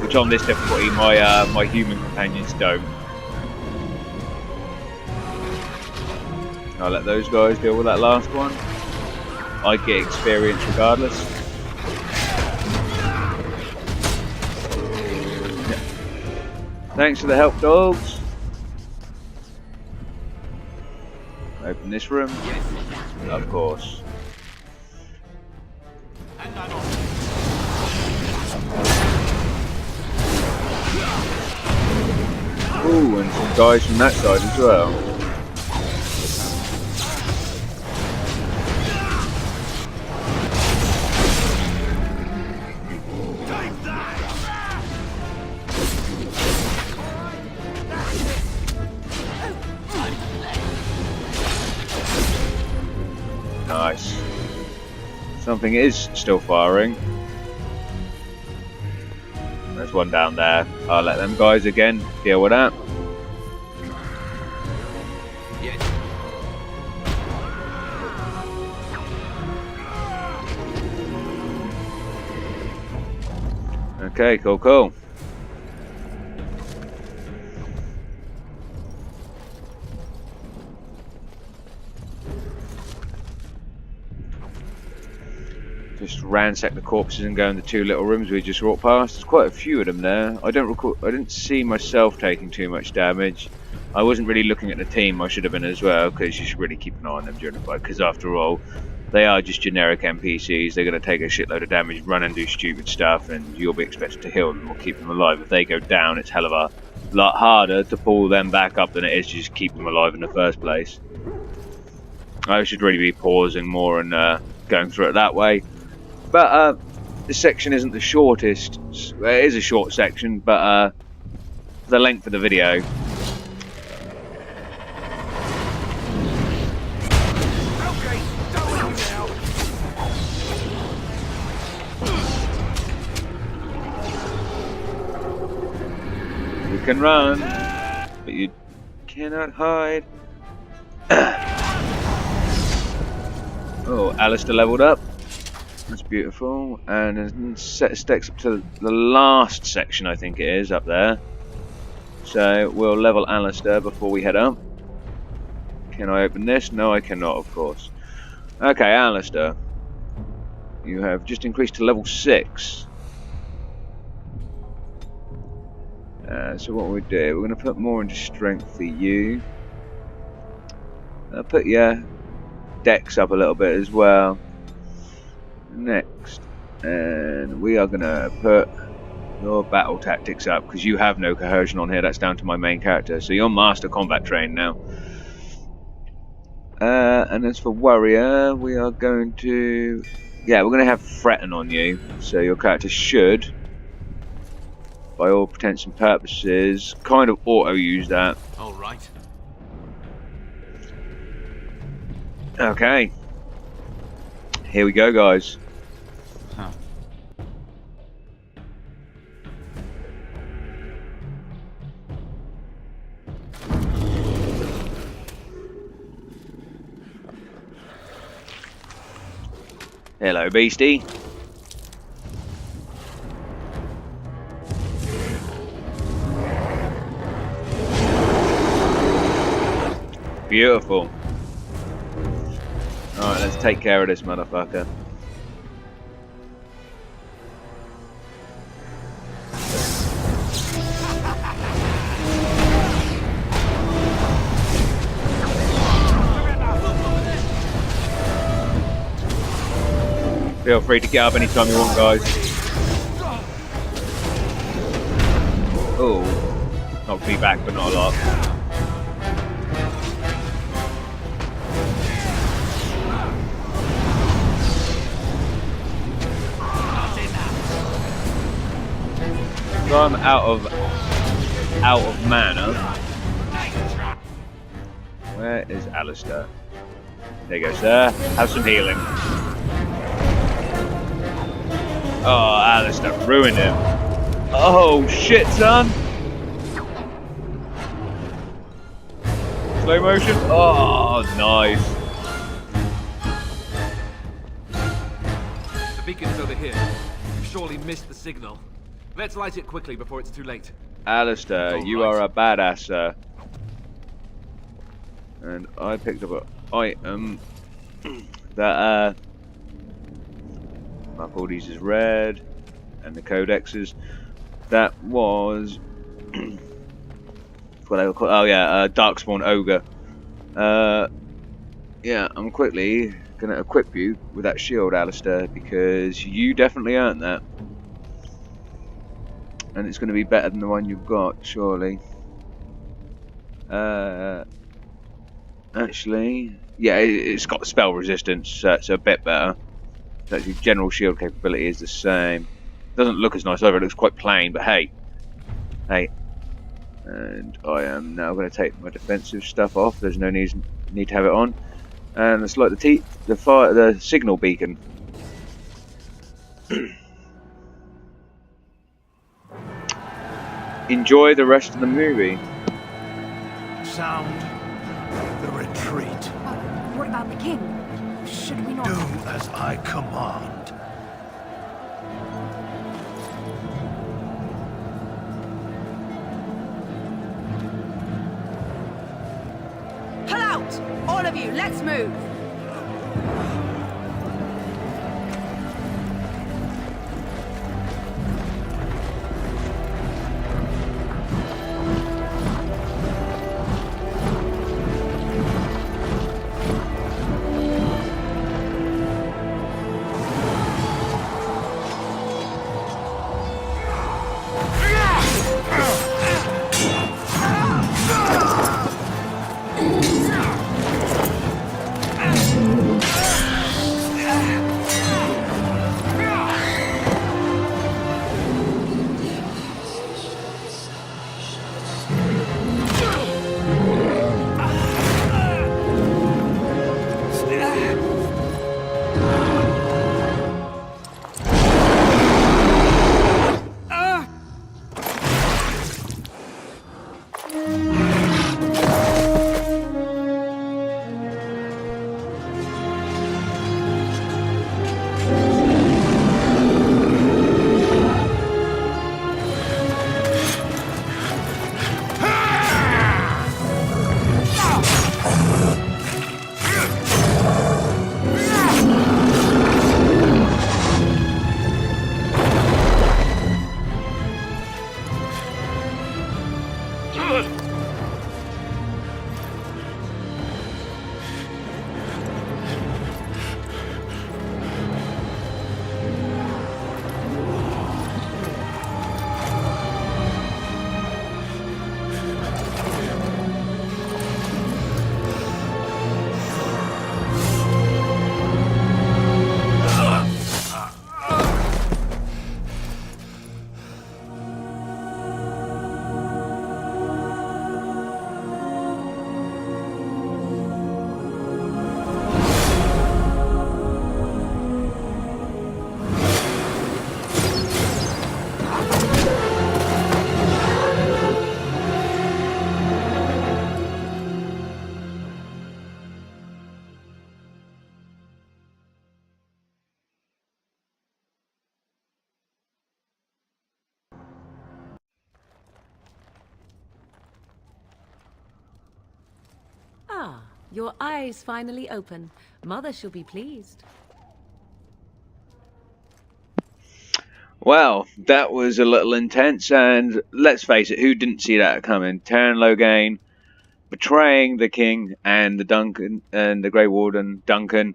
Which on this difficulty my human companions don't. I'll let those guys deal with that last one. I get experience regardless. Yeah. Thanks for the help, dogs. Open this room. Of course. Ooh, and some guys from that side as well. Nice. Something is still firing. There's one down there. I'll let them guys again deal with that. Okay, cool, cool. Just ransack the corpses and go in the 2 little rooms we just walked past. There's quite a few of them there. I didn't see myself taking too much damage. I wasn't really looking at the team. I should have been as well, because you should really keep an eye on them during the fight. Because after all, they are just generic NPCs. They're going to take a shitload of damage, run and do stupid stuff, and you'll be expected to heal them or keep them alive. If they go down, it's hell of a lot harder to pull them back up than it is to just keep them alive in the first place. I should really be pausing more and going through it that way. But this section isn't the shortest. It is a short section, but for the length of the video. You can run, but you cannot hide. Oh, Alistair leveled up. That's beautiful. And then set stacks up to the last section, I think it is, up there. So we'll level Alistair before we head up. Can I open this? No, I cannot, of course. Okay, Alistair. You have just increased to level 6. So what we do, we're going to put more into strength for you. I'll put your dex up a little bit as well. Next, and we are going to put your battle tactics up, because you have no coercion on here. That's down to my main character. So you're master combat trained now. And as for warrior, we are going to... Yeah, we're going to have threaten on you. So your character should, by all intents and purposes, kind of auto-use that. All right. Okay. Here we go, guys. Hello, beastie. Beautiful. Alright, let's take care of this motherfucker. Feel free to get up anytime you want, guys. Oh, knocked me back, but not a lot. So I'm out of mana. Where is Alistair? There you go, sir. Have some healing. Oh, Alistair ruined him. Oh, shit, son. Slow motion. Oh, nice. The beacon's over here. You've surely missed the signal. Let's light it quickly before it's too late. Alistair, you are a badass, sir. And I picked up an item that mark all these as red, and the codexes. That was what they were called. Oh yeah, Darkspawn Ogre. Yeah, I'm quickly gonna equip you with that shield, Alistair, because you definitely earned that, and it's gonna be better than the one you've got, surely. Actually, yeah, it's got spell resistance, so it's a bit better. Actually, general shield capability is the same. Doesn't look as nice over. It looks quite plain, but hey. And I am now going to take my defensive stuff off. There's no need to have it on. And let's light the signal beacon. Enjoy the rest of the movie. Sound the retreat. What about the king? Should we not... Do as I command. Pull out! All of you, let's move! Ah, your eyes finally open. Mother shall be pleased. Well, that was a little intense, and let's face it, who didn't see that coming? Terran Logain betraying the king and the Grey Warden Duncan,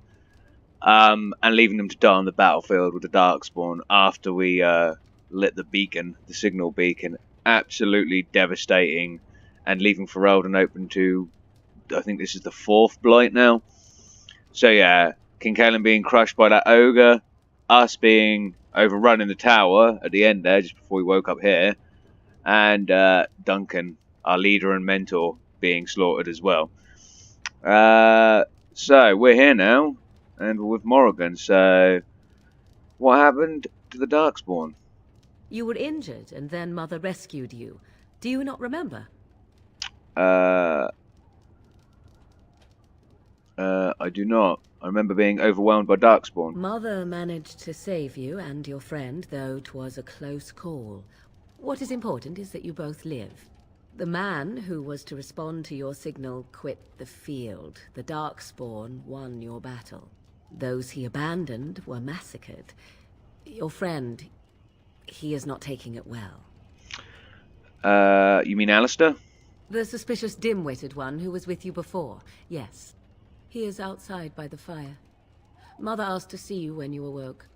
and leaving them to die on the battlefield with the Darkspawn after we lit the beacon, the signal beacon. Absolutely devastating, and leaving Ferelden open to, I think this is the 4th blight now. So yeah, King Kalen being crushed by that ogre, us being overrun in the tower at the end there, just before we woke up here, and Duncan, our leader and mentor, being slaughtered as well. So we're here now, and we're with Morrigan. So what happened to the Darkspawn? You were injured, and then Mother rescued you. Do you not remember? I do not. I remember being overwhelmed by Darkspawn. Mother managed to save you and your friend, though 'twas a close call. What is important is that you both live. The man who was to respond to your signal quit the field. The Darkspawn won your battle. Those he abandoned were massacred. Your friend, he is not taking it well. You mean Alistair? The suspicious dim-witted one who was with you before, yes. He is outside by the fire. Mother asked to see you when you awoke.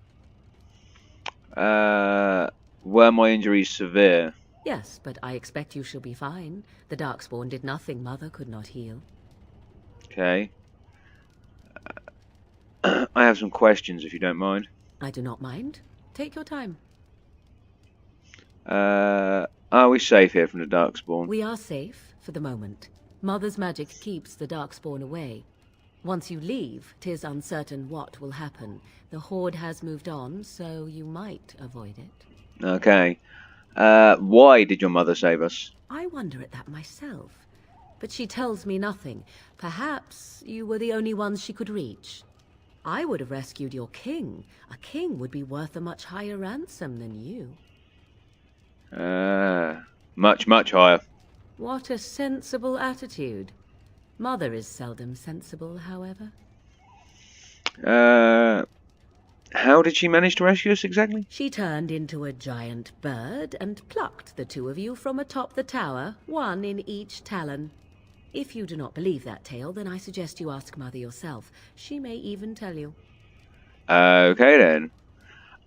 Were my injuries severe? Yes, but I expect you shall be fine. The Darkspawn did nothing Mother could not heal. Okay. I have some questions, if you don't mind. I do not mind. Take your time. Are we safe here from the Darkspawn? We are safe, for the moment. Mother's magic keeps the Darkspawn away. Once you leave, 'tis uncertain what will happen. The Horde has moved on, so you might avoid it. Okay. Why did your mother save us? I wonder at that myself. But she tells me nothing. Perhaps you were the only ones she could reach. I would have rescued your king. A king would be worth a much higher ransom than you. Much, much higher. What a sensible attitude. Mother is seldom sensible, however. How did she manage to rescue us exactly? She turned into a giant bird and plucked the two of you from atop the tower, one in each talon. If you do not believe that tale, then I suggest you ask Mother yourself. She may even tell you. Okay then.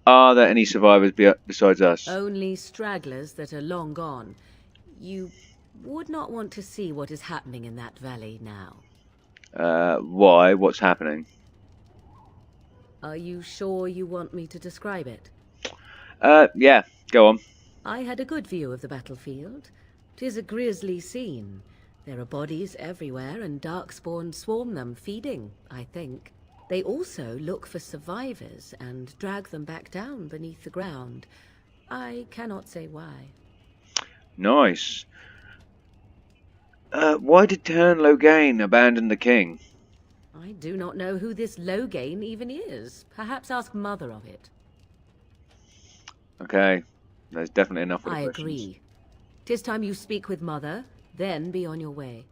Are there any survivors besides us? Only stragglers that are long gone. You would not want to see what is happening in that valley now. Why? What's happening? Are you sure you want me to describe it? Yeah, go on. I had a good view of the battlefield. 'Tis a grisly scene. There are bodies everywhere, and Darkspawn swarm them, feeding, I think. They also look for survivors and drag them back down beneath the ground. I cannot say why. Nice. Why did Tern Logain abandon the king? I do not know who this Logain even is. Perhaps ask Mother of it. Okay, there's definitely enough for the I questions. agree. 'Tis time you speak with Mother, then be on your way.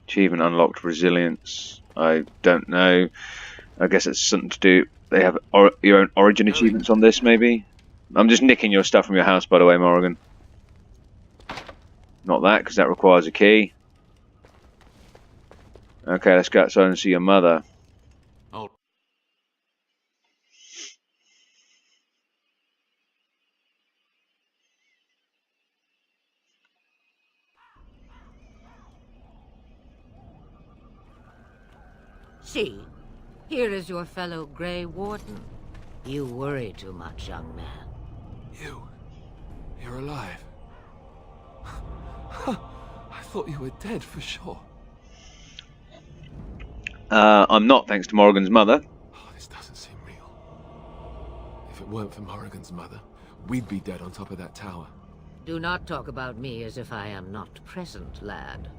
Achievement unlocked resilience. I don't know. I guess it's something to do. They have your own origin achievements on this, maybe? I'm just nicking your stuff from your house, by the way, Morrigan. Not that, because that requires a key. Okay, let's go outside and see your mother. Oh. See, here is your fellow Grey Warden. You worry too much, young man. You're alive. I thought you were dead for sure. I'm not, thanks to Morrigan's mother. Oh, this doesn't seem real. If it weren't for Morrigan's mother, we'd be dead on top of that tower. Do not talk about me as if I am not present, lad.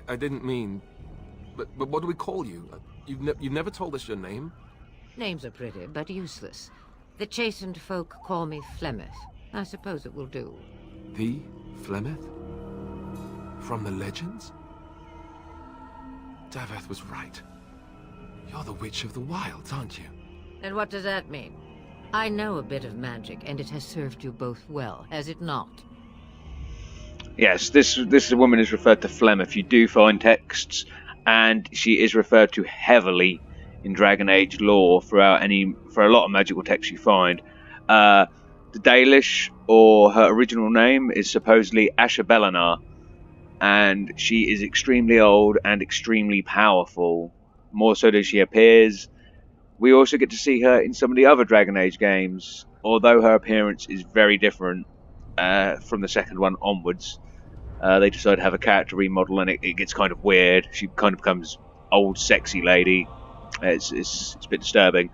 I didn't mean... But what do we call you? You've never told us your name? Names are pretty, but useless. The chastened folk call me Flemeth. I suppose it will do. The Flemeth? From the legends? Daveth was right. You're the Witch of the Wilds, aren't you? And what does that mean? I know a bit of magic, and it has served you both well, has it not? Yes, this woman is referred to Flemeth. You do find texts, and she is referred to heavily in Dragon Age lore for a lot of magical texts you find. The Dalish, or her original name, is supposedly Asha Belenar, and she is extremely old and extremely powerful, more so than she appears. We also get to see her in some of the other Dragon Age games, although her appearance is very different from the second one onwards. They decide to have a character remodel, and it gets kind of weird. She kind of becomes old, sexy lady. It's a bit disturbing.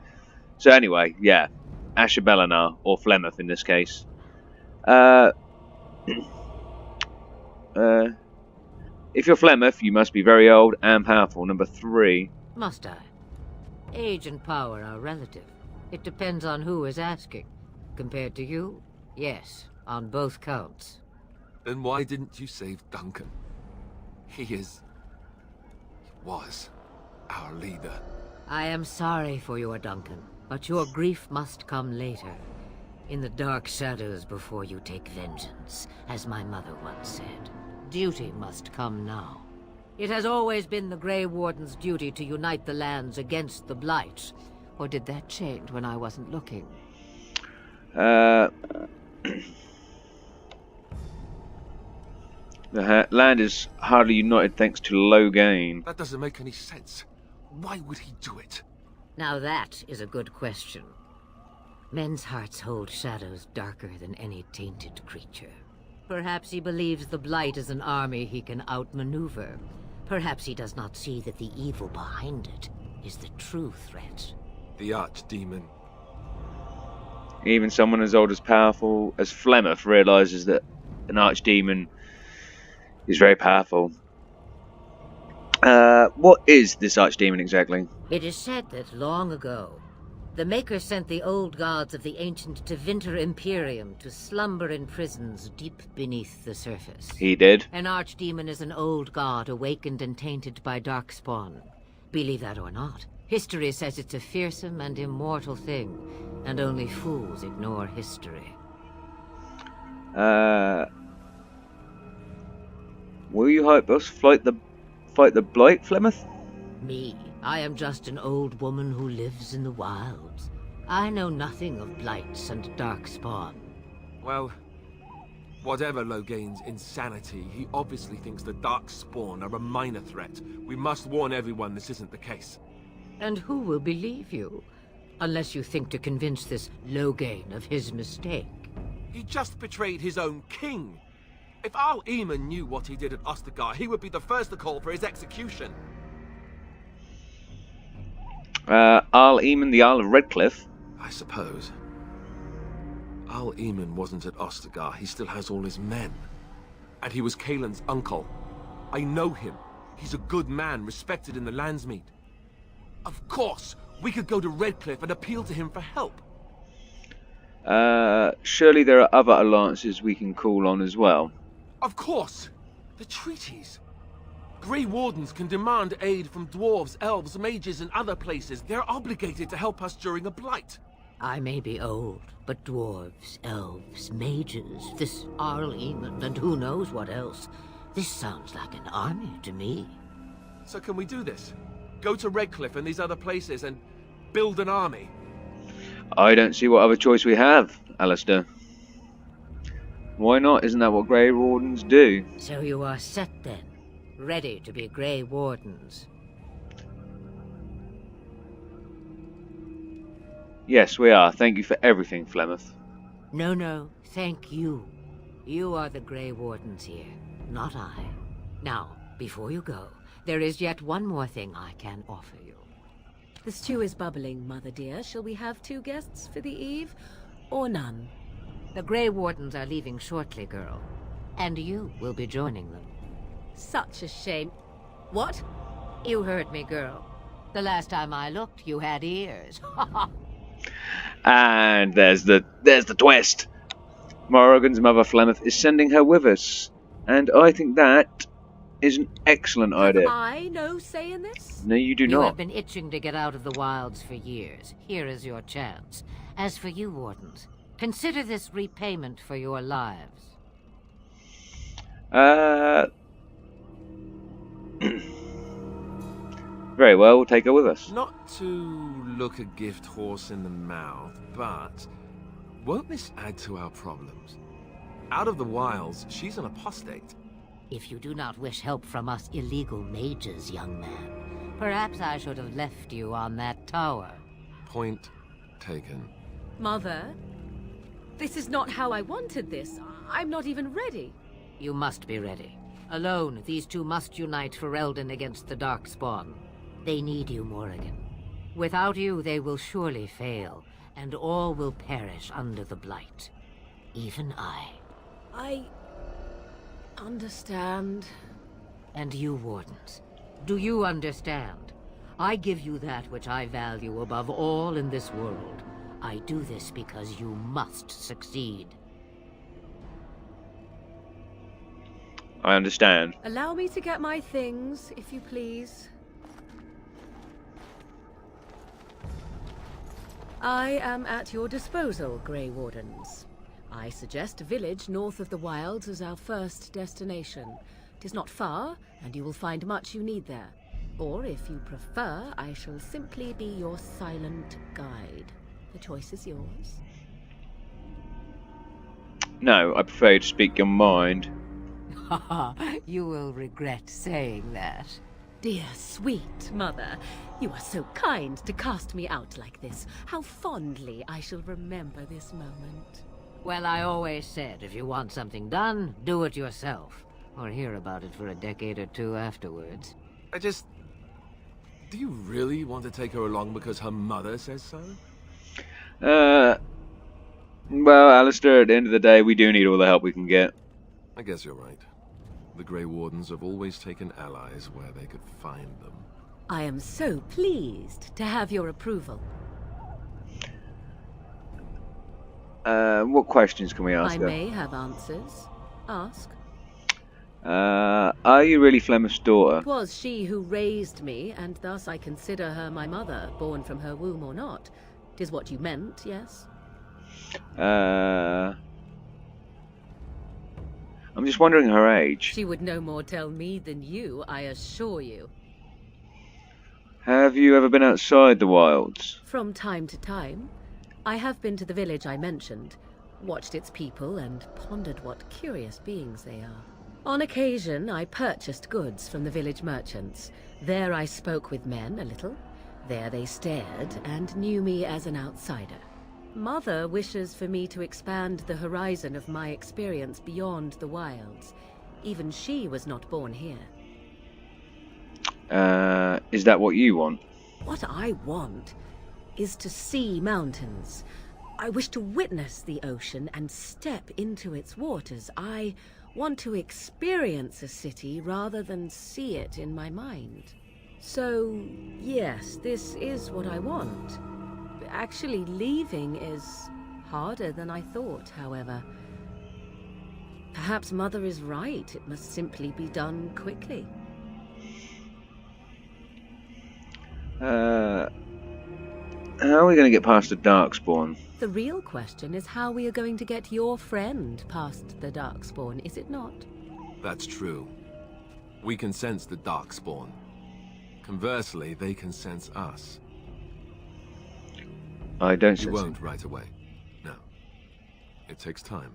So anyway, yeah, Asha Belenar, or Flemeth in this case. If you're Flemeth, you must be very old and powerful. Number 3. Must I? Age and power are relative. It depends on who is asking. Compared to you, yes, on both counts. Then why didn't you save Duncan? He was our leader. I am sorry for your Duncan, but your grief must come later. In the dark shadows before you take vengeance, as my mother once said. Duty must come now. It has always been the Grey Warden's duty to unite the lands against the Blight. Or did that change when I wasn't looking? The land is hardly united thanks to Loghain. That doesn't make any sense. Why would he do it? Now that is a good question. Men's hearts hold shadows darker than any tainted creature. Perhaps he believes the Blight is an army he can outmaneuver. Perhaps he does not see that the evil behind it is the true threat. The Archdemon. Even someone as old as powerful as Flemeth realizes that an Archdemon is very powerful. What is this Archdemon exactly? It is said that long ago, the Maker sent the old gods of the ancient Tevinter Imperium to slumber in prisons deep beneath the surface. He did. An Archdemon is an old god awakened and tainted by Darkspawn. Believe that or not, history says it's a fearsome and immortal thing, and only fools ignore history. Will you help us fight the Blight, Flemeth? Me? I am just an old woman who lives in the wilds. I know nothing of blights and darkspawn. Well, whatever Loghain's insanity, he obviously thinks the Darkspawn are a minor threat. We must warn everyone this isn't the case. And who will believe you? Unless you think to convince this Loghain of his mistake. He just betrayed his own king. If Al Eamon knew what he did at Ostegar, he would be the first to call for his execution. Al Eamon, the Isle of Redcliffe? I suppose. Al Eamon wasn't at Ostegar. He still has all his men. And he was Kaelin's uncle. I know him. He's a good man, respected in the Landsmeet. Of course, we could go to Redcliffe and appeal to him for help. Surely there are other alliances we can call on as well. Of course! The treaties. Grey Wardens can demand aid from dwarves, elves, mages, and other places. They're obligated to help us during a blight. I may be old, but dwarves, elves, mages, this Arl Eamon, and who knows what else. This sounds like an army to me. So can we do this? Go to Redcliffe and these other places and build an army? I don't see what other choice we have, Alistair. Why not? Isn't that what Grey Wardens do? So you are set then, ready to be Grey Wardens. Yes, we are. Thank you for everything, Flemeth. No, thank you. You are the Grey Wardens here, not I. Now, before you go, there is yet one more thing I can offer you. The stew is bubbling, Mother dear. Shall we have 2 guests for the eve, or none? The Grey Wardens are leaving shortly, girl. And you will be joining them. Such a shame. What? You heard me, girl. The last time I looked, you had ears. And there's the twist. Morrigan's mother, Flemeth, is sending her with us. And I think that is an excellent idea. Have I no say in this? No, you do You not. have been itching to get out of the wilds for years. Here is your chance. As for you, Wardens, consider this repayment for your lives. Very well, we'll take her with us. Not to look a gift horse in the mouth, but won't this add to our problems? Out of the wilds, she's an apostate. If you do not wish help from us illegal mages, young man, perhaps I should have left you on that tower. Point taken. Mother, this is not how I wanted this. I'm not even ready. You must be ready. Alone, these two must unite for Eldon against the Darkspawn. They need you, Morrigan. Without you, they will surely fail, and all will perish under the Blight. Even I. I understand. And you, Wardens, do you understand? I give you that which I value above all in this world. I do this because you must succeed. I understand. Allow me to get my things, if you please. I am at your disposal, Grey Wardens. I suggest a village north of the wilds as our first destination. It is not far, and you will find much you need there. Or, if you prefer, I shall simply be your silent guide. The choice is yours. No, I prefer you to speak your mind. You will regret saying that. Dear, sweet mother, you are so kind to cast me out like this. How fondly I shall remember this moment. Well, I always said, if you want something done, do it yourself. Or hear about it for a decade or two afterwards. Do you really want to take her along because her mother says so? Well, Alistair, at the end of the day, we do need all the help we can get. I guess you're right. The Grey Wardens have always taken allies where they could find them. I am so pleased to have your approval. What questions can we ask I her? may have answers. Ask. Are you really Flemeth's daughter? It was she who raised me, and thus I consider her my mother, born from her womb or not. 'Tis what you meant, yes? I'm just wondering her age. She would no more tell me than you, I assure you. Have you ever been outside the wilds? From time to time. I have been to the village I mentioned, watched its people, and pondered what curious beings they are. On occasion, I purchased goods from the village merchants. There I spoke with men a little. There they stared and knew me as an outsider. Mother wishes for me to expand the horizon of my experience beyond the wilds. Even she was not born here. Is that what you want? What I want is to see mountains. I wish to witness the ocean and step into its waters. I want to experience a city rather than see it in my mind. So, yes, this is what I want. Actually, leaving is harder than I thought, however. Perhaps Mother is right. It must simply be done quickly. How are we going to get past the Darkspawn? The real question is how we are going to get your friend past the Darkspawn, is it not? That's true. We can sense the Darkspawn. Conversely, they can sense us. I don't You sense won't it. right away. No. It takes time.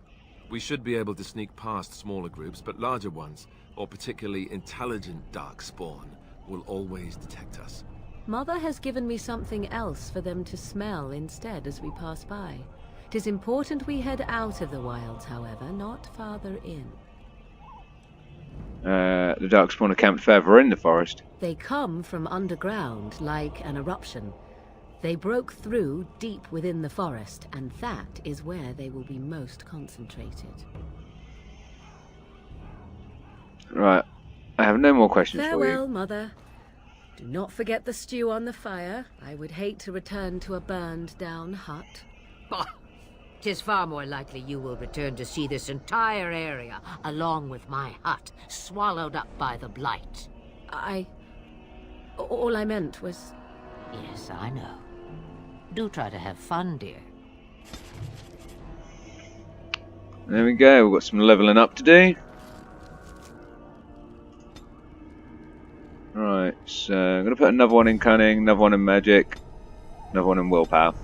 We should be able to sneak past smaller groups, but larger ones, or particularly intelligent Darkspawn, will always detect us. Mother has given me something else for them to smell instead as we pass by. It is important we head out of the wilds, however, not farther in. The Darkspawn are camped further in the forest. They come from underground, like an eruption. They broke through deep within the forest, and that is where they will be most concentrated. Right. I have no more questions for Farewell, you. Mother. Do not forget the stew on the fire. I would hate to return to a burned-down hut. Bah! 'Tis far more likely you will return to see this entire area, along with my hut, swallowed up by the blight. All I meant was... Yes, I know. Do try to have fun, dear. There we go. We've got some leveling up to do. Right, so I'm going to put another one in cunning, another one in magic, another one in willpower.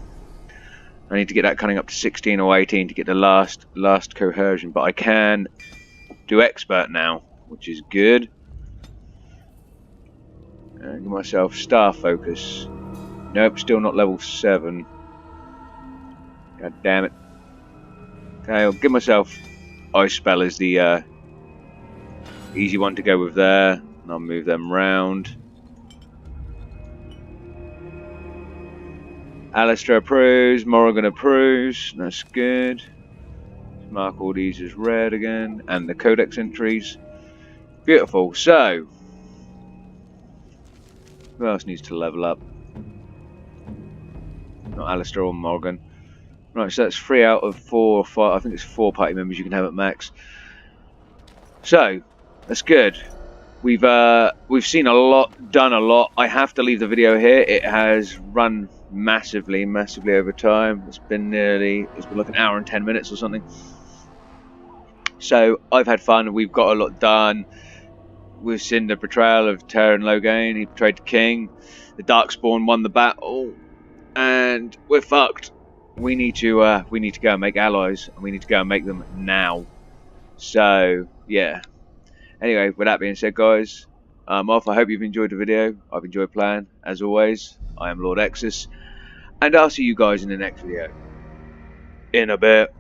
I need to get that cunning up to 16 or 18 to get the last coercion, but I can do expert now, which is good. Give myself star focus. Nope, still not level 7. God damn it. Okay, I'll give myself ice spell as the easy one to go with there, and I'll move them round. Alistair approves, Morrigan approves, that's good. Mark all these as red again, and the codex entries. Beautiful, so who else needs to level up? Not Alistair or Morrigan. Right, so that's 3 out of 4 or 5, I think it's 4 party members you can have at max. So, that's good. We've seen a lot, done a lot. I have to leave the video here. It has run massively over time. It's been like an hour and 10 minutes or something. So I've had fun. We've got a lot done. We've seen the betrayal of Taran Logain. He betrayed the king. The Darkspawn won the battle, and we're fucked. We need to go and make allies, and we need to go and make them now. So yeah. Anyway, with that being said, guys, I'm off. I hope you've enjoyed the video. I've enjoyed playing, as always. I am Lord Exus, and I'll see you guys in the next video. In a bit.